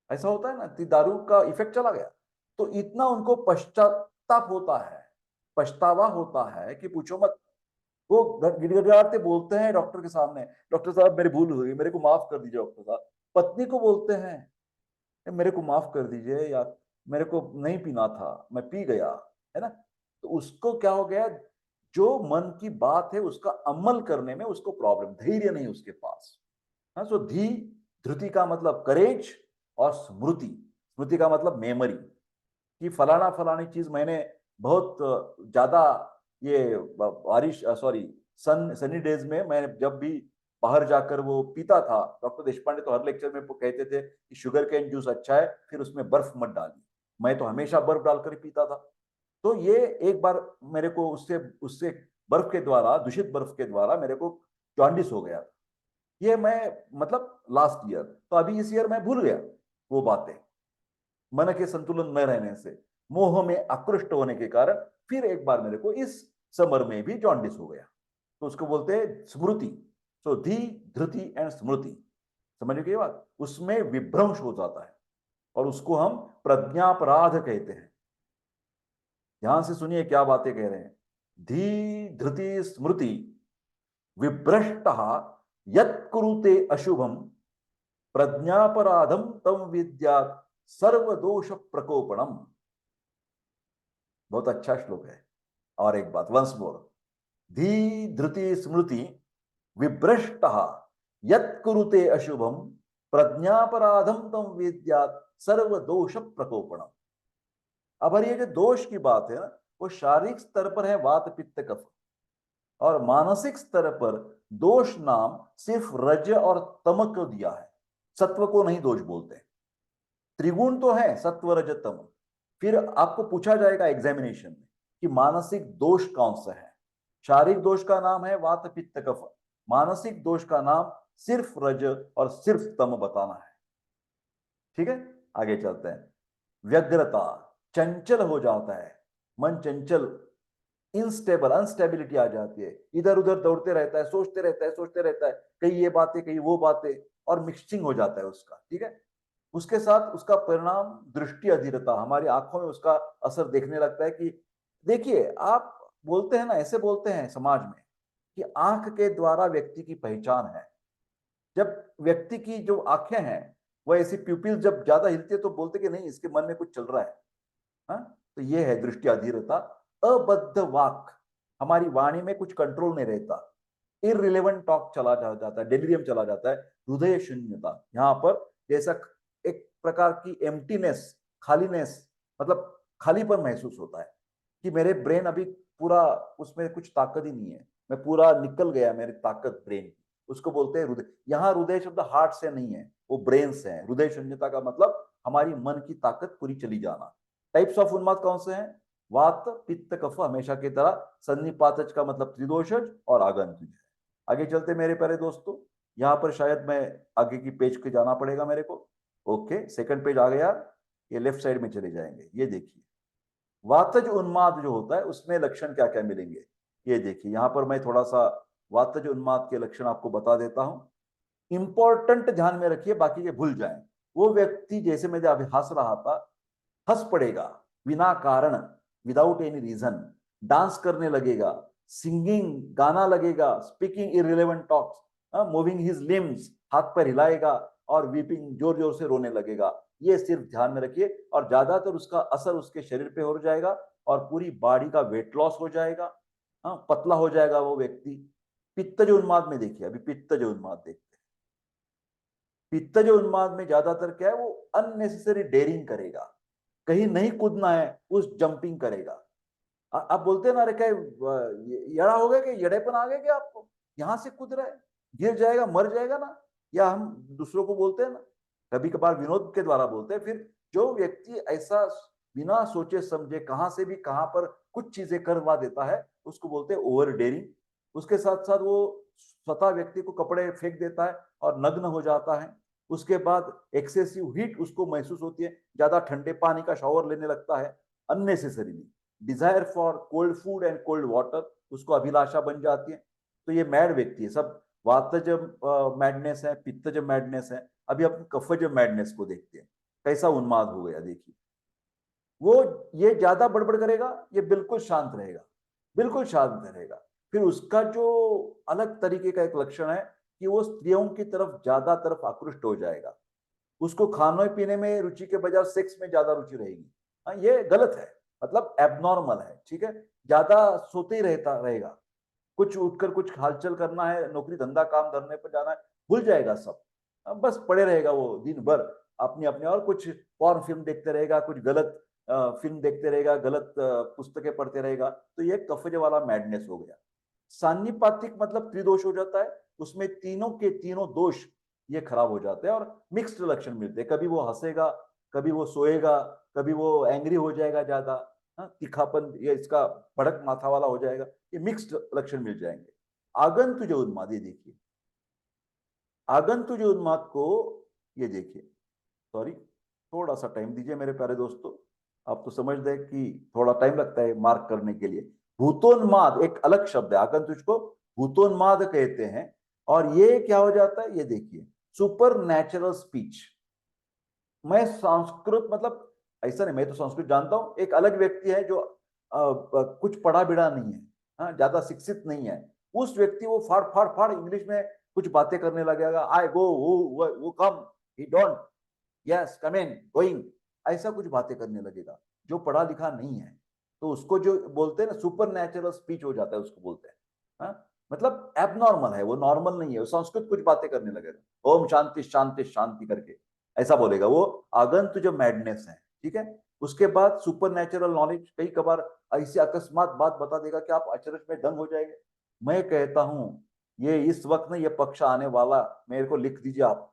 ऐसा होता है ना कि दारू का इफेक्ट चला गया, तो इतना उनको पश्चाताप होता है, पछतावा होता है कि पूछो मत। वो गिड़गिड़ाते बोलते हैं डॉक्टर के सामने, डॉक्टर साहब मेरी भूल हो गई, मेरे को माफ कर दीजिए डॉक्टर साहब। पत्नी को बोलते हैं मेरे को माफ कर दीजिए यार, मेरे को नहीं पीना था, मैं पी गया, है ना। तो उसको क्या हो गया, जो मन की बात है उसका अमल करने में उसको प्रॉब्लम, धैर्य नहीं उसके पास। हाँ, सो धी, धृति का मतलब करेज, और स्मृति, स्मृति का मतलब मेमोरी, कि फलाना फलानी चीज मैंने बहुत ज्यादा, ये बारिश सॉरी सनी डेज में मैं जब भी बाहर जाकर वो पीता था, डॉक्टर देशपांडे तो हर लेक्चर में कहते थे कि शुगर कैन जूस अच्छा है, फिर उसमें बर्फ मत डालिए। मैं तो हमेशा बर्फ डालकर ही पीता था। तो ये एक बार मेरे को उससे उससे बर्फ के द्वारा, दूषित बर्फ के द्वारा मेरे को जॉन्डिस हो गया। ये मैं मतलब लास्ट ईयर, तो अभी इस ईयर मैं भूल गया वो बातें, मन के संतुलन न रहने से, मोह में आकृष्ट होने के कारण फिर एक बार मेरे को इस समर में भी जॉन्डिस हो गया। तो उसको बोलते हैं स्मृति। सो धी, धृति एंड स्मृति, समझ गए बात, उसमें विभ्रंश हो जाता है, और उसको हम प्रज्ञापराध कहते हैं। ध्यान से सुनिए क्या बातें कह रहे हैं, धी, धृति, स्मृति विभ्रष्ट यत् कुरुते अशुभम प्रज्ञापराधम तम विद्यात् सर्वदोष प्रकोपणम। बहुत अच्छा श्लोक है। और एक बात, वंस मोर, धी, धृति, स्मृति विभ्रष्ट यत् कुरुते अशुभम प्रज्ञापराधम तम विद्यात् सर्वदोष प्रकोपणम। अब ये जो दोष की बात है ना, वो शारीरिक स्तर पर है वात पित्त कफ, और मानसिक स्तर पर दोष नाम सिर्फ रज और तम को दिया है, सत्व को नहीं दोष बोलते। त्रिगुण तो है सत्व रज तम। फिर आपको पूछा जाएगा एग्जामिनेशन में कि मानसिक दोष कौन सा है। शारीरिक दोष का नाम है वात पित्त कफ, मानसिक दोष का नाम सिर्फ रज और सिर्फ तम बताना है। ठीक है, आगे चलते हैं। व्यग्रता, चंचल हो जाता है मन, चंचल, इनस्टेबल, अनस्टेबिलिटी आ जाती है, इधर उधर दौड़ते रहता है, सोचते रहता है, सोचते रहता है, कहीं ये बातें कहीं वो बातें, और मिक्सिंग हो जाता है उसका, ठीक है। उसके साथ उसका परिणाम दृष्टि अधीरता, हमारी आंखों में उसका असर देखने लगता है कि देखिए, आप बोलते हैं ना, ऐसे बोलते हैं समाज में कि आंख के द्वारा व्यक्ति की पहचान है। जब व्यक्ति की जो आंखें हैं वो ऐसी प्यूपिल जब ज्यादा हिलती है तो बोलते कि नहीं, इसके मन में कुछ चल रहा है। हाँ? तो ये है दृष्टि अधीरता। अबद्ध वाक, हमारी वाणी में कुछ कंट्रोल नहीं रहता, इररिलेवेंट टॉक चला जाता है, डेलिरियम चला जाता है। हृदय शून्यता, यहाँ पर जैसा एक प्रकार की एम्प्टीनेस, खालीनेस, मतलब खालीपन महसूस होता है कि मेरे ब्रेन अभी पूरा, उसमें कुछ ताकत ही नहीं है, मैं पूरा निकल गया मेरी ताकत ब्रेन की, उसको बोलते हैं हृदय। यहाँ हृदय शब्द हार्ट से नहीं है, वो ब्रेन से है। हृदय शून्यता का मतलब हमारी मन की ताकत पूरी चली जाना। टाइप्स ऑफ उन्माद कौन से हैं? वात, पित्त, कफ, हमेशा की तरह। सन्निपातज का मतलब त्रिदोषज और आगंतुज है। आगे चलते मेरे प्यारे दोस्तों, यहाँ पर शायद मैं आगे की पेज पे जाना पड़ेगा मेरे को। ओके, सेकंड पेज आ गया, ये लेफ्ट साइड में चले जाएंगे। ये देखिए, वातज उन्माद जो होता है उसमें लक्षण क्या क्या मिलेंगे, ये देखिए। यहां पर मैं थोड़ा सा वातज उन्माद के लक्षण आपको बता देता हूं। इंपॉर्टेंट ध्यान में रखिए, बाकी के भूल जाएं। वो व्यक्ति, जैसे मैं अभी हंस रहा था, हंस पड़ेगा बिना कारण, विदाउट एनी रीजन, डांस करने लगेगा, सिंगिंग गाना लगेगा, speaking irrelevant talks, moving his limbs, हाथ पैर हिलाएगा, और वीपिंग, जोर जोर से रोने लगेगा। ये सिर्फ ध्यान में रखिए, और ज्यादातर उसका असर उसके शरीर पे हो जाएगा और पूरी बॉडी का वेट लॉस हो जाएगा। हाँ, पतला हो जाएगा वो व्यक्ति। पित्तज उन्माद में देखिए, अभी पित्तज उन्माद देखते हैं। पित्तज उन्माद में ज्यादातर क्या है, वो अननेसेसरी डेयरिंग करेगा, कहीं नहीं कूदना है उस जंपिंग करेगा। आप बोलते हैं ना, अरे क्या यड़ा हो गया, कि यड़ेपन आ गया क्या आपको, यहां से कूद रहा है, गिर जाएगा, मर जाएगा ना। या हम दूसरों को बोलते हैं ना, कभी कभार विनोद के द्वारा बोलते हैं। फिर जो व्यक्ति ऐसा बिना सोचे समझे कहां से भी कहां पर कुछ चीजें करवा देता है, उसको बोलते हैं ओवर डेयरिंग। उसके साथ साथ वो स्वतः व्यक्ति को कपड़े फेंक देता है और नग्न हो जाता है। उसके बाद एक्सेसिव हीट उसको महसूस होती है, ज्यादा ठंडे पानी का शावर लेने लगता है unnecessarily. Desire for cold food and cold water, उसको अभिलाषा बन जाती है। तो ये मैड व्यक्ति है। सब वातज मैडनेस है, पित्तज मैडनेस है। अभी अपन कफज मैडनेस को देखते हैं, कैसा उन्माद हो गया देखिए। वो ये ज्यादा बड़बड़ करेगा, ये बिल्कुल शांत रहेगा, बिल्कुल शांत रहेगा। फिर उसका जो अलग तरीके का एक लक्षण है कि वो स्त्रियों की तरफ ज्यादा तरफ आकृष्ट हो जाएगा। उसको खाने पीने में रुचि के बजाय सेक्स में ज्यादा रुचि रहेगी। हाँ, ये गलत है, मतलब एबनॉर्मल है, ठीक है। ज्यादा सोते ही रहता रहेगा, कुछ उठकर कुछ हलचल करना है, नौकरी धंधा काम धरने पर जाना है, भूल जाएगा सब। बस पड़े रहेगा वो दिन भर अपनी अपने, और कुछ पॉर्न फिल्म देखते रहेगा, कुछ गलत फिल्म देखते रहेगा, गलत पुस्तकें पढ़ते रहेगा। तो ये कफजे वाला मैडनेस हो गया। सान्निपातिक मतलब त्रिदोष हो जाता है, उसमें तीनों के तीनों दोष ये खराब हो जाते हैं और मिक्स्ड लक्षण मिलते हैं। कभी वो हंसेगा, कभी वो सोएगा, कभी वो एंग्री हो जाएगा ज्यादा, तीखापन, ये इसका भड़क माथा वाला हो जाएगा। ये मिक्स्ड लक्षण मिल जाएंगे। आगंतुज उन्माद, ये देखिए, आगंतुज उन्माद को ये देखिए, सॉरी, थोड़ा सा टाइम दीजिए मेरे प्यारे दोस्तों। आप तो समझ रहे कि थोड़ा टाइम लगता है मार्क करने के लिए। भूतोन्माद एक अलग शब्द है, आगंतुज को भूतोन्माद कहते हैं। और ये क्या हो जाता है, ये देखिए, सुपर नेचुरल स्पीच। मैं संस्कृत, मतलब ऐसा नहीं, मैं तो संस्कृत जानता हूं। एक अलग व्यक्ति है जो कुछ पढ़ा बिढ़ा नहीं है, हाँ, ज्यादा शिक्षित नहीं है। उस व्यक्ति वो फाड़ फाड़ फाड़ इंग्लिश में कुछ बातें करने लगेगा। आई गो, वो come, he don't, yes come in, going, ऐसा कुछ बातें करने लगेगा, जो पढ़ा लिखा नहीं है। तो उसको जो बोलते हैं ना, सुपर नेचुरल स्पीच हो जाता है, उसको बोलते हैं। हाँ? मतलब एबनॉर्मल है, वो नॉर्मल नहीं है। वो संस्कृत कुछ बातें करने लगेगा, ओम शांति शांति शांति करके ऐसा बोलेगा। वो आगंतुज जो मैडनेस है, ठीक है। उसके बाद सुपर नेचुरल नॉलेज, कई कबार ऐसी अकस्मात बात बता देगा कि आप अचरज में दंग हो जाएंगे। मैं कहता हूं, ये इस वक्त में ये पक्ष आने वाला, मेरे को लिख दीजिए आप।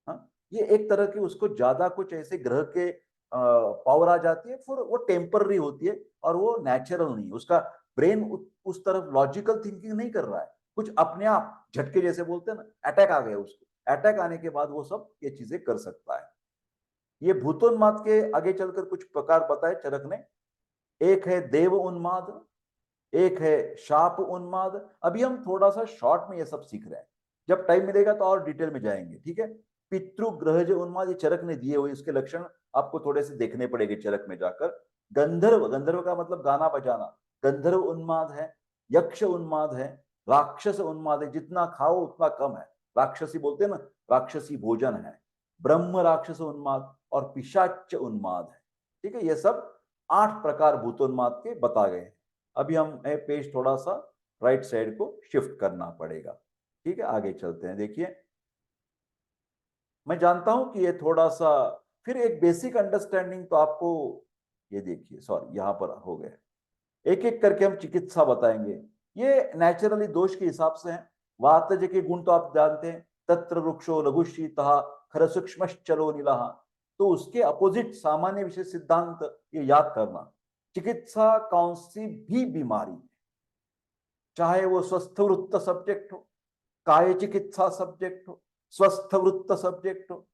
हाँ, ये एक तरह की उसको ज्यादा कुछ ऐसे ग्रह के पावर आ जाती है, फिर वो टेम्पररी होती है और वो नेचुरल नहीं है। उसका ब्रेन उस तरफ लॉजिकल थिंकिंग नहीं कर रहा है, कुछ अपने आप झटके जैसे बोलते हैं ना, अटैक आ गया उसको। अटैक आने के बाद वो सब ये चीजें कर सकता है। ये भूतोन्माद के आगे चलकर कुछ प्रकार बताए चरक ने। एक है देव उन्माद, एक है शाप उन्माद। अभी हम थोड़ा सा शॉर्ट में ये सब सीख रहे हैं, जब टाइम मिलेगा तो और डिटेल में जाएंगे, ठीक है। पितृग्रहज उन्माद, ये चरक ने दिए हुए, इसके लक्षण आपको थोड़े से देखने पड़ेंगे चरक में जाकर। गंधर्व, गंधर्व का मतलब गाना बजाना, गंधर्व उन्माद है। यक्ष उन्माद है। राक्षस उन्माद है, जितना खाओ उतना कम है, राक्षसी बोलते हैं ना, राक्षसी भोजन है। ब्रह्म राक्षस उन्माद और पिशाच उन्माद है, ठीक है। ये सब 8 प्रकार भूतोन्माद के बता गए हैं। अभी हम पेज थोड़ा सा राइट साइड को शिफ्ट करना पड़ेगा, ठीक है। आगे चलते हैं। देखिए, मैं जानता हूं कि ये थोड़ा सा, फिर एक बेसिक अंडरस्टैंडिंग तो आपको, ये देखिए, सॉरी यहां पर हो गए, एक एक करके हम चिकित्सा बताएंगे। ये नेचुरली दोष के हिसाब से है। वातज के गुण तो आप जानते हैं, तत्र वृक्षो लघुशीतः खर सूक्ष्मश्चलो नीलः। तो उसके अपोजिट सामान्य विशेष सिद्धांत, ये याद करना। चिकित्सा कौन सी भी बीमारी, चाहे वो स्वस्थ वृत्त सब्जेक्ट हो, काय चिकित्सा सब्जेक्ट हो, स्वस्थ वृत्त सब्जेक्ट हो,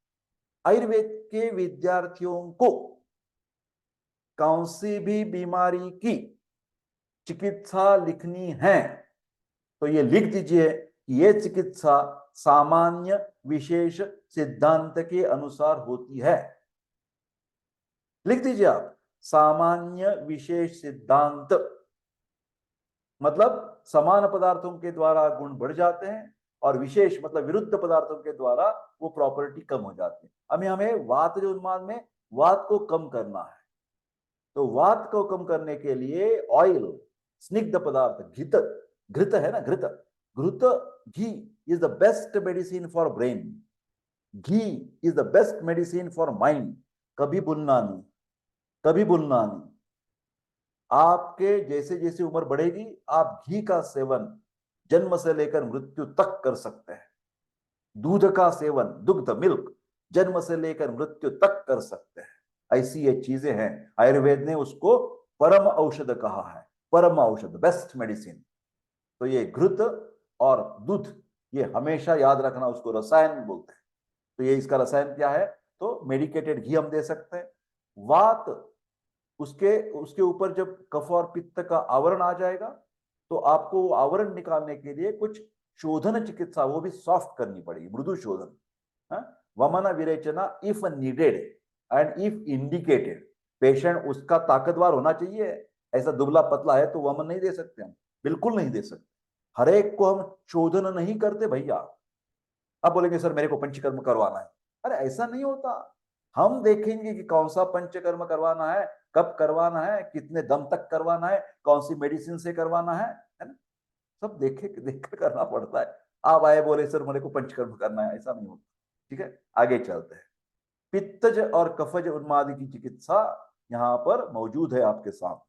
आयुर्वेद के विद्यार्थियों को कौन सी भी बीमारी की चिकित्सा लिखनी है तो ये लिख दीजिए कि ये चिकित्सा सामान्य विशेष सिद्धांत के अनुसार होती है। लिख दीजिए आप, सामान्य विशेष सिद्धांत, मतलब समान पदार्थों के द्वारा गुण बढ़ जाते हैं और विशेष मतलब विरुद्ध पदार्थों के द्वारा वो प्रॉपर्टी कम हो जाती है। अभी हमें वात जो उन्माद में वात को कम करना है, तो वात को कम करने के लिए ऑयल, स्निग्ध पदार्थ, घृत, घृत है ना, घृत, घृत, ghee is the best medicine for brain, ghee is the best medicine for mind. कभी भूलना नहीं, कभी भूलना नहीं। आपके जैसे जैसे उम्र बढ़ेगी आप घी का सेवन जन्म से लेकर मृत्यु तक कर सकते हैं। दूध का सेवन, दुग्ध, मिल्क, जन्म से लेकर मृत्यु तक कर सकते हैं। ऐसी ये चीजें हैं, आयुर्वेद ने उसको परम औषध कहा है, परम औषध, बेस्ट मेडिसिन। तो ये घृत और दूध, ये हमेशा याद रखना, उसको रसायन बोलते हैं। तो ये इसका रसायन क्या है, तो मेडिकेटेड घी हम दे सकते हैं। वात, उसके उसके ऊपर जब कफ और पित्त का आवरण आ जाएगा तो आपको आवरण निकालने के लिए कुछ शोधन चिकित्सा, वो भी सॉफ्ट करनी पड़ेगी, mridu shodhana, vamana virechana if needed and if indicated. Patient उसका ताकतवर होना चाहिए, ऐसा दुबला पतला है तो वमन नहीं दे सकते हम, बिल्कुल नहीं दे सकते। हर एक को हम शोधन नहीं करते भैया। अब बोलेंगे सर मेरे को पंचकर्म करवाना है, अरे ऐसा नहीं होता। हम देखेंगे कि कौन सा पंचकर्म करवाना है, कब करवाना है, कितने दम तक करवाना है, कौन सी मेडिसिन से करवाना है ना, सब देखे देखकर करना पड़ता है। आप आए बोले सर मेरे को पंचकर्म करना है, ऐसा नहीं होता, ठीक है। आगे चलते हैं। पित्तज और कफज उन्माद की चिकित्सा यहां पर मौजूद है आपके सामने।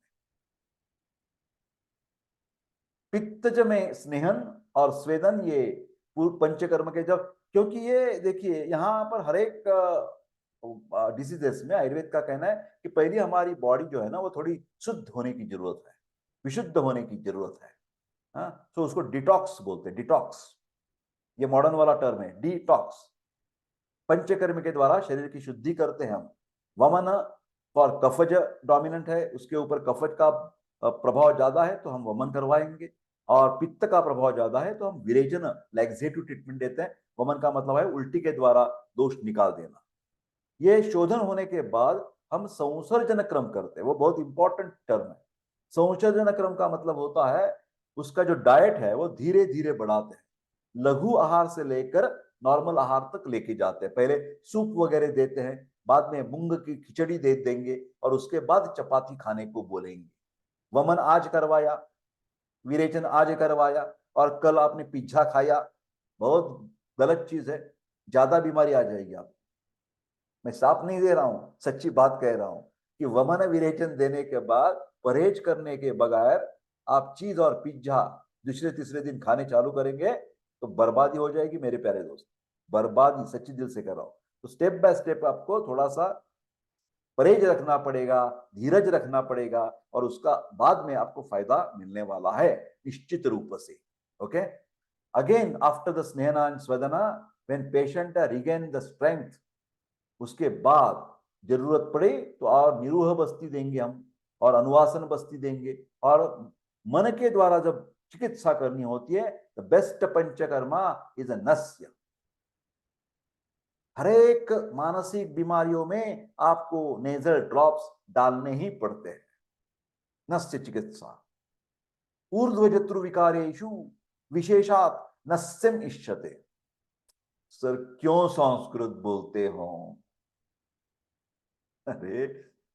पित्तज में स्नेहन और स्वेदन, ये पूर्व पंचकर्म के जब, क्योंकि ये देखिए यहां पर हर एक डिसीजेस में आयुर्वेद का कहना है कि पहले हमारी बॉडी जो है ना वो थोड़ी शुद्ध होने की जरूरत है, विशुद्ध होने की जरूरत है। हाँ, तो उसको डिटॉक्स बोलते हैं, डिटॉक्स, ये मॉडर्न वाला टर्म है, डिटॉक्स। पंचकर्म के द्वारा शरीर की शुद्धि करते हैं हम। वमन फॉर कफज डोमिनेंट है, उसके ऊपर कफज का प्रभाव ज्यादा है तो हम वमन करवाएंगे, और पित्त का प्रभाव ज्यादा है तो हम विरेचन, लैक्सेटिव ट्रीटमेंट देते हैं। वमन का मतलब है उल्टी के द्वारा दोष निकाल देना। ये शोधन होने के बाद हम संसर्जन क्रम करते हैं, वो बहुत इंपॉर्टेंट टर्म है। संसर्जन क्रम का मतलब होता है उसका जो डाइट है वो धीरे धीरे बढ़ाते हैं, लघु आहार से लेकर नॉर्मल आहार तक लेके जाते हैं। पहले सूप वगैरह देते हैं, बाद में मूंग की खिचड़ी दे देंगे और उसके बाद चपाती खाने को बोलेंगे। वमन आज करवाया, विरेचन आज करवाया और कल आपने पिज्जा खाया, बहुत गलत चीज है, ज्यादा बीमारी आ जाएगी आप। मैं साफ नहीं दे रहा हूं, सच्ची बात कह रहा हूं कि वमन विरेचन देने के बाद परहेज करने के बगैर आप चीज और पिज्जा दूसरे तीसरे दिन खाने चालू करेंगे तो बर्बादी हो जाएगी मेरे प्यारे दोस्त, बर्बादी, सच्ची दिल से कर रहा हूं। तो स्टेप बाय स्टेप आपको थोड़ा सा परहेज रखना पड़ेगा, धीरज रखना पड़ेगा, और उसका बाद में आपको फायदा मिलने वाला है निश्चित रूप से। Okay, again after the snehana and swedana, when patient regain the strength, उसके बाद जरूरत पड़े तो और निरूह बस्ती देंगे हम, और अनुवासन बस्ती देंगे, और मन के द्वारा जब चिकित्सा करनी होती है, the best panchakarma is a nasya. हर एक मानसिक बीमारियों में आपको नेजल ड्रॉप्स डालने ही पड़ते हैं। नस्य चिकित्सा ऊर्ध्वजत्रुविकारेषु विशेषात नस्यम इष्यते। सर क्यों संस्कृत बोलते हो? अरे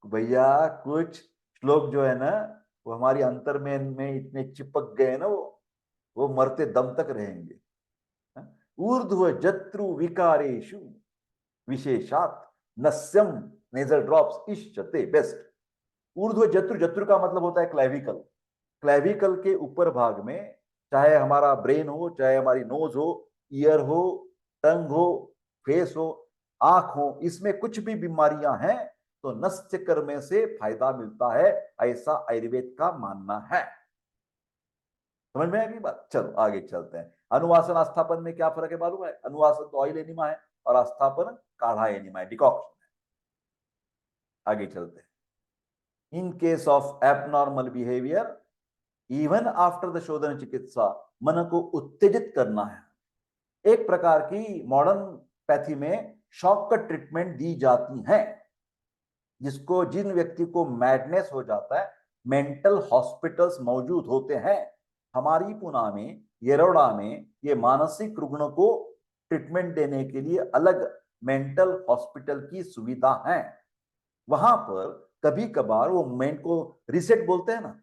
भैया, कुछ श्लोक जो है ना, वो हमारी अंतर में इतने चिपक गए ना, वो मरते दम तक रहेंगे। ऊर्ध्व जत्रु विकारेषु विशेषात नस्यम नेजल ड्रॉप्स इष्यते बेस्ट। ऊर्ध्व जत्रु, जत्रु का मतलब होता है क्लेविकल। क्लेविकल के ऊपर भाग में, चाहे हमारा ब्रेन हो, चाहे हमारी नोज हो, ईयर हो, टंग हो, फेस हो, आंख हो, इसमें कुछ भी बीमारियां हैं तो नस्य करने से फायदा मिलता है, ऐसा आयुर्वेद का मानना है। समझ में आएगी बात? चलो आगे चलते हैं। अनुवासन आस्थापन में क्या फर्क है मालूम है? अनुवासन तो ऑयल एनिमा है और आस्थापन काढ़ा एनिमा है, डिकॉक्शन है। आगे चलते हैं। In case of abnormal behaviour even after the शोधन चिकित्सा, मन को उत्तेजित करना है। एक प्रकार की मॉडर्न पैथी में शॉक का ट्रीटमेंट दी जाती है, जिसको जिन व्यक्ति को मैडनेस हो जाता है, मेंटल हॉस्पिटल्स मौजूद होते हैं। हमारी पुणे में, येरवड़ा में ये मानसिक रुग्ण को ट्रीटमेंट देने के लिए अलग मेंटल हॉस्पिटल की सुविधा है। वहां पर कभी कभार वो माइंड को रिसेट बोलते हैं ना,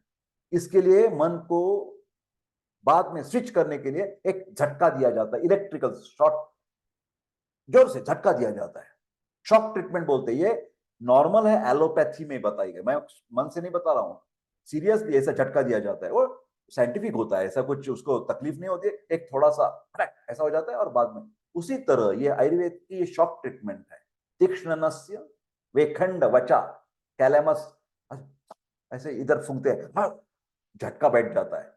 इसके लिए मन को बाद में स्विच करने के लिए एक झटका दिया जाता है, इलेक्ट्रिकल शॉक, जोर से झटका दिया जाता है, शॉक ट्रीटमेंट बोलते हैं। ये नॉर्मल है, एलोपैथी में बताई गई, मैं मन से नहीं बता रहा हूं, सीरियसली ऐसा झटका दिया जाता है। वो साइंटिफिक होता है, ऐसा कुछ उसको तकलीफ नहीं होती है, एक थोड़ा सा ऐसा हो जाता है और बाद में। उसी तरह ये आयुर्वेद की ये शॉक ट्रीटमेंट है। तीक्ष्ण नस्य वेखंड वचा कैलेमस, ऐसे इधर फूंकते हैं, झटका बैठ जाता है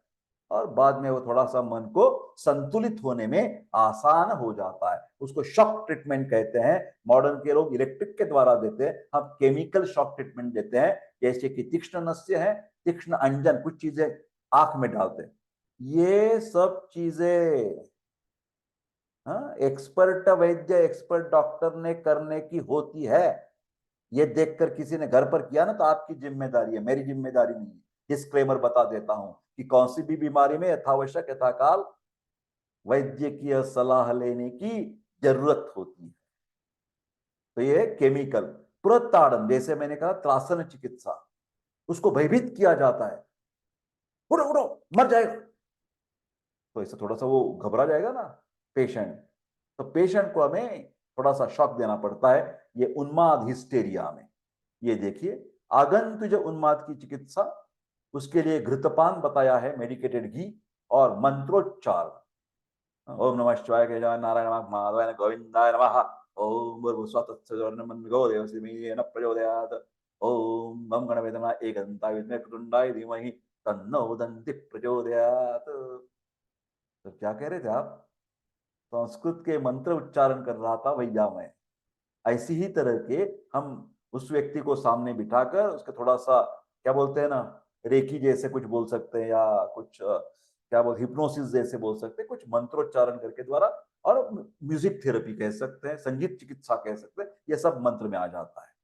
और बाद में वो थोड़ा सा मन को संतुलित होने में आसान हो जाता है। उसको शॉक ट्रीटमेंट कहते हैं। मॉडर्न के लोग इलेक्ट्रिक के द्वारा देते हैं, हम केमिकल शॉक ट्रीटमेंट देते हैं। जैसे कि तीक्ष्ण नस्य है, तीक्ष्ण अंजन, कुछ चीजें आंख में डालते हैं। ये सब चीजें एक्सपर्ट वैद्य, एक्सपर्ट डॉक्टर ने करने की होती है। ये देखकर किसी ने घर पर किया ना तो आपकी जिम्मेदारी है, मेरी जिम्मेदारी नहीं है। डिस्क्लेमर बता देता हूं कि कौन सी भी बीमारी में यथावश्यक यथाकाल वैद्यकीय सलाह लेने की जरूरत होती है। तो ये केमिकल पुरताड़न, जैसे मैंने कहा त्रासन चिकित्सा, उसको भयभीत किया जाता है, उड़ो उड़ो मर जाएगा, तो इससे थोड़ा सा वो घबरा जाएगा ना पेशेंट, तो पेशेंट को हमें थोड़ा सा शॉक देना पड़ता है। ये उन्माद हिस्टेरिया में, ये देखिए आगंतुज उन्माद की चिकित्सा, उसके लिए घृतपान बताया है, मेडिकेटेड घी और मंत्रोच्चार। ओम नमः शिवाय के जय नारायण माधवाय गोविंदाय नमः। ओम भूर्भुवस्वतत्सवितुर्वरेण्यं प्रचोदयात्। ओम मम गणपतये नमः। एकदन्ताय विद्महे वक्रतुण्डाय धीमहि तन्नो दन्ति प्रचोदयात्। तो क्या कह रहे थे आप? संस्कृत के मंत्र उच्चारण कर रहा था भैया मैं। ऐसी ही तरह के हम उस व्यक्ति को सामने बिठाकर उसके थोड़ा सा क्या बोलते हैं ना, रेकी जैसे कुछ बोल सकते हैं, या कुछ क्या बोल हिप्नोसिस जैसे बोल सकते हैं, कुछ मंत्रोच्चारण करके द्वारा, और म्यूजिक थेरेपी कह सकते हैं, संगीत चिकित्सा कह सकते हैं, ये सब मंत्र में आ जाता है।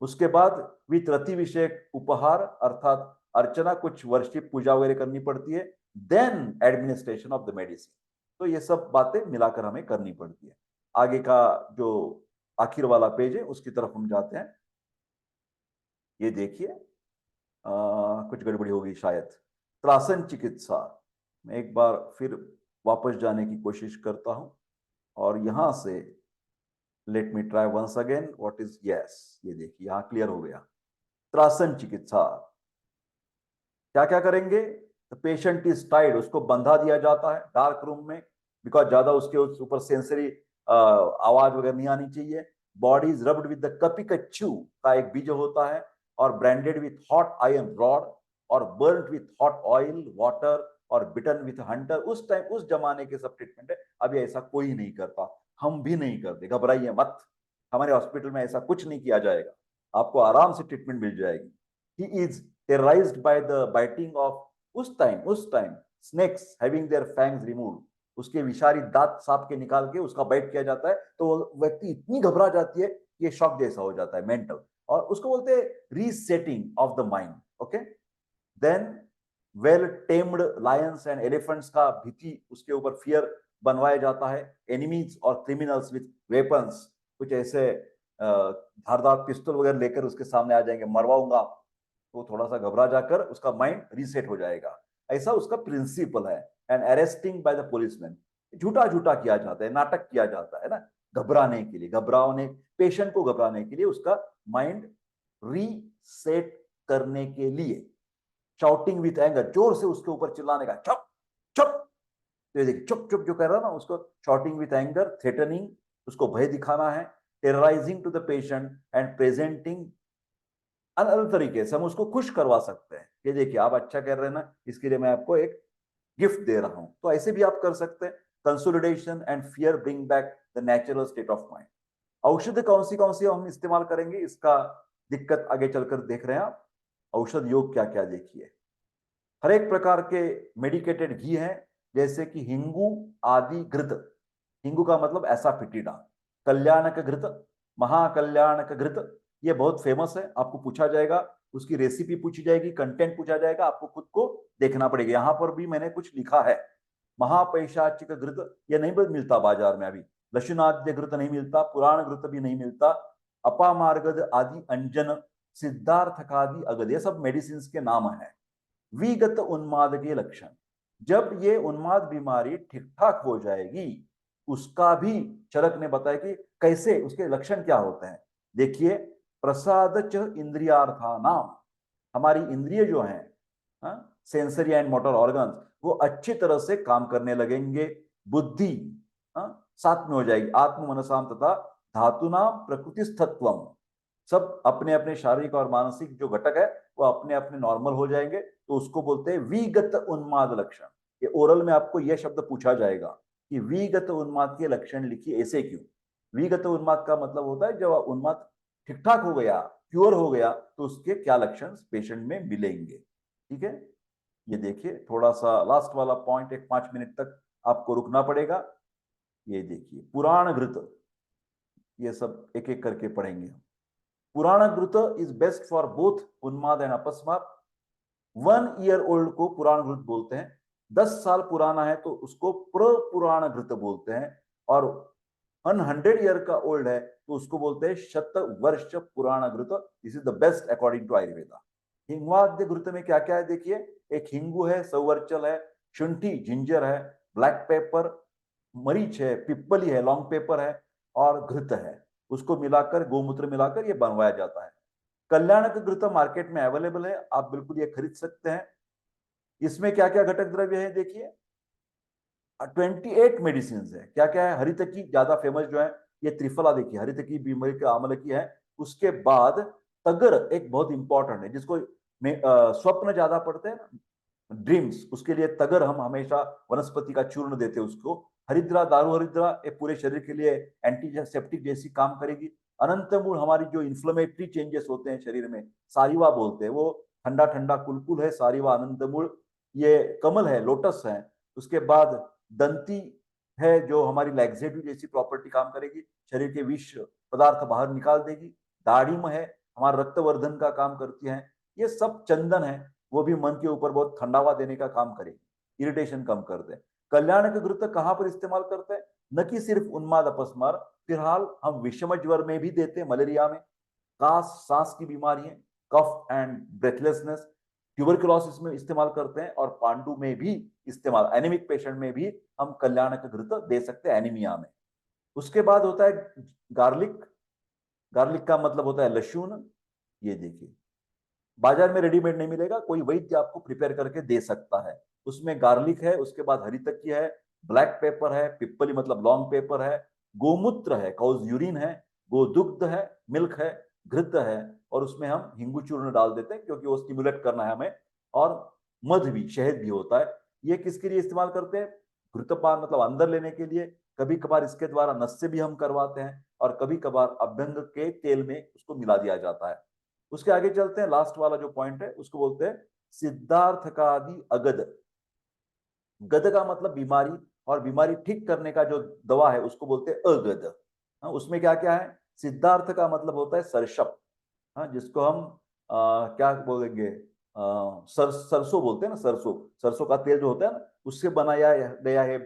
उसके बाद वित रति विषयक उपहार अर्थात अर्चना, कुछ वर्षिप पूजा वगैरह करनी पड़ती है। Then administration of the medicine. तो ये सब बातें मिलाकर हमें करनी पड़ती है। आगे का जो आखिर वाला पेज है उसकी तरफ हम जाते हैं। ये देखिए कुछ गड़बड़ी होगी शायद। त्रासन चिकित्सा, मैं एक बार फिर वापस जाने की कोशिश करता हूं और यहां से let me try once again what is, yes ये देखिए यहां क्लियर हो गया। त्रासन चिकित्सा क्या क्या करेंगे? पेशेंट इज टाइड, उसको बंधा दिया जाता है डार्क रूम में, बिकॉज ज्यादा उसके ऊपर सेंसरी आवाज वगैरह नहीं आनी चाहिए। Body is rubbed with the kapikachhu का एक बीज होता है, और branded with hot iron rod, और burned with hot oil water, और बिटन विथ हंटर। उस टाइम उस जमाने के सब ट्रीटमेंट है, अभी ऐसा कोई नहीं करता, हम भी नहीं करते, घबराइए मत। हमारे हॉस्पिटल में ऐसा कुछ नहीं किया जाएगा, आपको आराम से ट्रीटमेंट मिल जाएगी। He is terrorized by the biting of उस time snakes having their fangs removed, उसके विषारी दांत सांप के निकाल के उसका बाइट किया जाता है, तो व्यक्ति इतनी घबरा जाती है कि ये शॉक जैसा हो जाता है, मेंटल, और उसको बोलते हैं resetting of the mind. Okay, then well tamed lions and elephants का भीति उसके ऊपर फियर बनवाया जाता है, एनिमीज और क्रिमिनल्स विथ वेपन्स, कुछ ऐसे धारदार पिस्तौल वगैरह लेकर उसके सामने आ जाएंगे, मरवाऊंगा, तो थोड़ा सा घबरा जाकर उसका माइंड रीसेट हो जाएगा। ऐसा उसका प्रिंसिपल है। And arresting by the policeman, झूठा झूठा किया जाता है, नाटक किया जाता है ना, घबराने के लिए, घबराने, पेशेंट को घबराने के लिए, उसका माइंड रीसेट करने के लिए। शाउटिंग विथ एंगर, जोर से उसके ऊपर चिल्लाने का, चुप चुप, तो ये देखिए चुप चुप जो कह रहा ना, उसको शॉटिंग विथ एंगर, थ्रेटनिंग, उसको भय दिखाना है, terrorizing to the patient and presenting, अलग तरीके से हम उसको खुश करवा सकते हैं, ये देखिए आप अच्छा कर रहे हैं ना, इसके लिए मैं आपको एक गिफ्ट दे रहा हूं, तो ऐसे भी आप कर सकते हैं। Consolidation and fear bring back the natural state of mind. औषध कौन सी हम इस्तेमाल करेंगे, इसका दिक्कत आगे चलकर देख रहे हैं आप। औषध योग क्या क्या देखिए, हर एक प्रकार के मेडिकेटेड घी हैं, जैसे कि हिंगू आदि घृत, हिंगू का मतलब ऐसा फिटीडा, कल्याणक घृत, महाकल्याणक घृत, ये बहुत फेमस है, आपको पूछा जाएगा, उसकी रेसिपी पूछी जाएगी, कंटेंट पूछा जाएगा, आपको खुद को देखना पड़ेगा। यहां पर भी मैंने कुछ लिखा है, महापैशाचिक घृत ये नहीं मिलता बाजार में अभी, लशुनाद्य घृत नहीं मिलता, पुराण घृत भी नहीं मिलता, अपामार्गद आदि अंजन, सिद्धार्थकादि अगद, ये सब मेडिसिन के नाम है। विगत उन्माद के लक्षण, जब ये उन्माद बीमारी ठीक ठाक हो जाएगी, उसका भी चरक ने बताया कि कैसे उसके लक्षण क्या होते हैं। देखिए, प्रसाद च इंद्रियार्था नाम, हमारी इंद्रिय जो है, सेंसरी एंड मोटर ऑर्गन्स, वो अच्छी तरह से काम करने लगेंगे, बुद्धि साथ में हो जाएगी, आत्म मनसाम तथा धातुना प्रकृतिस्थत्वम, सब अपने अपने शारीरिक और मानसिक जो घटक है वो अपने अपने नॉर्मल हो जाएंगे, तो उसको बोलते हैं विगत उन्माद लक्षण। ये ओरल में आपको यह शब्द पूछा जाएगा कि विगत उन्माद के लक्षण लिखिए, ऐसे क्यों। विगत उन्माद का मतलब होता है जब उन्माद ठीक ठाक हो गया, क्योर हो गया, तो उसके क्या लक्षण पेशेंट में मिलेंगे। ठीक है, ये देखिए थोड़ा सा लास्ट वाला पॉइंट, एक 5 मिनट तक आपको रुकना पड़ेगा। ये देखिए पुराण घृत, ये सब एक एक करके पढ़ेंगे। पुराण घृत इज बेस्ट फॉर बोथ उन्माद एंड अपस्मार। 1 ईयर ओल्ड को पुराण घृत बोलते हैं, 10 साल पुराना है तो उसको पुराण घृत बोलते हैं, और 100 ईयर का ओल्ड है तो उसको बोलते हैं शत वर्ष पुराण घृत। This is the best according to Ayurveda. हिंगवाद्य घृत में क्या क्या है देखिए, एक हिंगू है, सौवर्चल है, शुंठी जिंजर है, ब्लैक पेपर, मरीच है, पिप्पली है, लॉन्ग पेपर है, और घृत है, उसको मिलाकर गोमूत्र मिलाकर ये बनवाया जाता है। कल्याणक घृत मार्केट में अवेलेबल है, आप बिल्कुल ये खरीद सकते हैं। इसमें क्या क्या घटक द्रव्य है देखिए, 28 मेडिसिन है, क्या क्या है, हरितकी ज्यादा फेमस जो है, ये त्रिफला देखिए, हरितकी, बीमरी का, आमल की है। उसके बाद तगर एक बहुत इंपॉर्टेंट है, जिसको स्वप्न ज्यादा पड़ते हैं, ड्रीम्स, उसके लिए तगर हम हमेशा वनस्पति का चूर्ण देते हैं उसको। हरिद्रा, दारू हरिद्रा, ये पूरे शरीर के लिए एंटीसेप्टिक जैसी काम करेगी। अनंत मूल, हमारी जो इन्फ्लेमेटरी चेंजेस होते हैं शरीर में, सारिवा बोलते हैं, वो ठंडा ठंडा कुलकुल है सारिवा, अनंत मूल, ये कमल है, लोटस है। उसके बाद दंती है, जो हमारी लैक्सेटिव जैसी प्रॉपर्टी काम करेगी, शरीर के विष पदार्थ बाहर निकाल देगी। दाढ़ीम है, हमारा रक्तवर्धन का काम करती है। ये सब चंदन है, वो भी मन के ऊपर बहुत ठंडावा देने का काम करेगी, इरिटेशन कम कर दे। कल्याण के घृत कहां पर इस्तेमाल करते हैं, न कि सिर्फ उन्माद अपस्मार, फिलहाल हम विषम ज्वर में भी देते हैं, मलेरिया में, कास सांस की बीमारी है, कफ एंड ब्रेथलेसनेस, ट्यूबरकुलोसिस में इस्तेमाल करते हैं, और पांडु में भी इस्तेमाल, एनीमिक पेशेंट में भी हम कल्याण का घृत दे सकते हैं, एनीमिया में। उसके बाद होता है गार्लिक, गार्लिक का मतलब होता है लहसुन। ये देखिए बाजार में रेडीमेड नहीं मिलेगा, कोई वैद्य आपको प्रिपेयर करके दे सकता है। उसमें गार्लिक है, उसके बाद हरितकी है, ब्लैक पेपर है, पिप्पली मतलब लॉन्ग पेपर है, गोमूत्र है, काउज यूरिन है, गोदुग्ध है, मिल्क है, घृत है, और उसमें हम हिंगू चूर्ण डाल देते हैं क्योंकि वो स्टिमुलेट करना है हमें, और मध भी, शहद भी होता है। ये किसके लिए इस्तेमाल करते हैं, घृतपान मतलब अंदर लेने के लिए, कभी कभार इसके द्वारा नस्य भी हम करवाते हैं, और कभी कभार अभ्यंग के तेल में उसको मिला दिया जाता है। उसके आगे चलते हैं, लास्ट वाला जो पॉइंट है उसको बोलते हैं सिद्धार्थ का आदि अगद। गद का मतलब बीमारी, और बीमारी ठीक करने का जो दवा है उसको बोलते हैं अगद। हाँ, उसमें क्या क्या है? सिद्धार्थ का मतलब होता है सरसप, हाँ, जिसको हम क्या बोलेंगे, सरसों बोलते हैं ना, सरसों, सरसों का तेल जो होता है ना, उससे बनाया गया है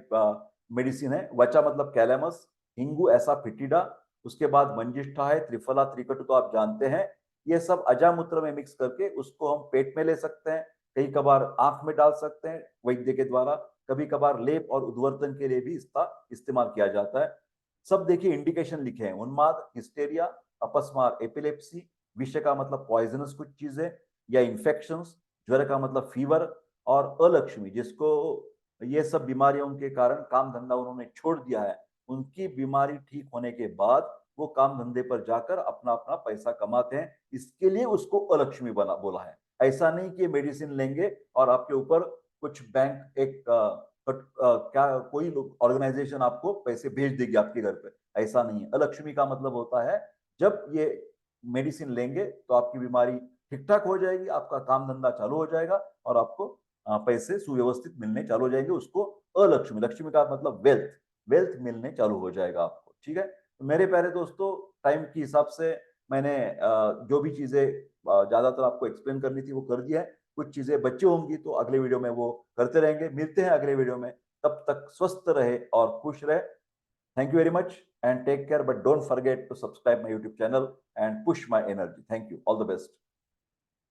मेडिसिन है। वचा मतलब कैलेमस, हिंगू ऐसा फिटिडा, उसके बाद मंजिष्ठा है, त्रिफला, त्रिकटु तो आप जानते हैं। ये सब अजामूत्र में मिक्स करके उसको हम पेट में ले सकते हैं, कई कबार आंख में डाल सकते हैं वैद्य के द्वारा, कभी कभार लेप और उद्वर्तन के लिए भी इसका इस्तेमाल किया जाता है। सब देखिए इंडिकेशन लिखे हैं, उन्माद, हिस्टेरिया, अपस्मार, एपिलेप्सी, विषय का मतलब पॉइजनस कुछ चीजें या इन्फेक्शंस, ज्वर का मतलब फीवर, और अलक्ष्मी जिसको ये सब बीमारियों के कारण काम धंधा उन्होंने छोड़ दिया है, उनकी बीमारी ठीक होने के बाद वो काम धंधे पर जाकर अपना अपना पैसा कमाते हैं, इसके लिए उसको अलक्ष्मी बना बोला है। ऐसा नहीं कि मेडिसिन लेंगे और आपके ऊपर कुछ बैंक एक क्या कोई ऑर्गेनाइजेशन आपको पैसे भेज देगी आपके घर पे, ऐसा नहीं है। अलक्ष्मी का मतलब होता है जब ये मेडिसिन लेंगे तो आपकी बीमारी ठीक ठाक हो जाएगी, आपका काम धंधा चालू हो जाएगा और आपको पैसे सुव्यवस्थित मिलने चालू हो जाएंगे, उसको अलक्ष्मी, लक्ष्मी का मतलब वेल्थ, वेल्थ मिलने चालू हो जाएगा आपको। ठीक है, तो मेरे प्यारे दोस्तों, टाइम के हिसाब से मैंने जो भी चीजें ज्यादातर आपको एक्सप्लेन करनी थी वो कर दिया है। कुछ चीजें बच्चे होंगी तो अगले वीडियो में वो करते रहेंगे। मिलते हैं अगले वीडियो में, तब तक स्वस्थ रहे और खुश रहे। Thank you very much and take care, but don't forget to subscribe my YouTube channel and push my energy. Thank you. All the best.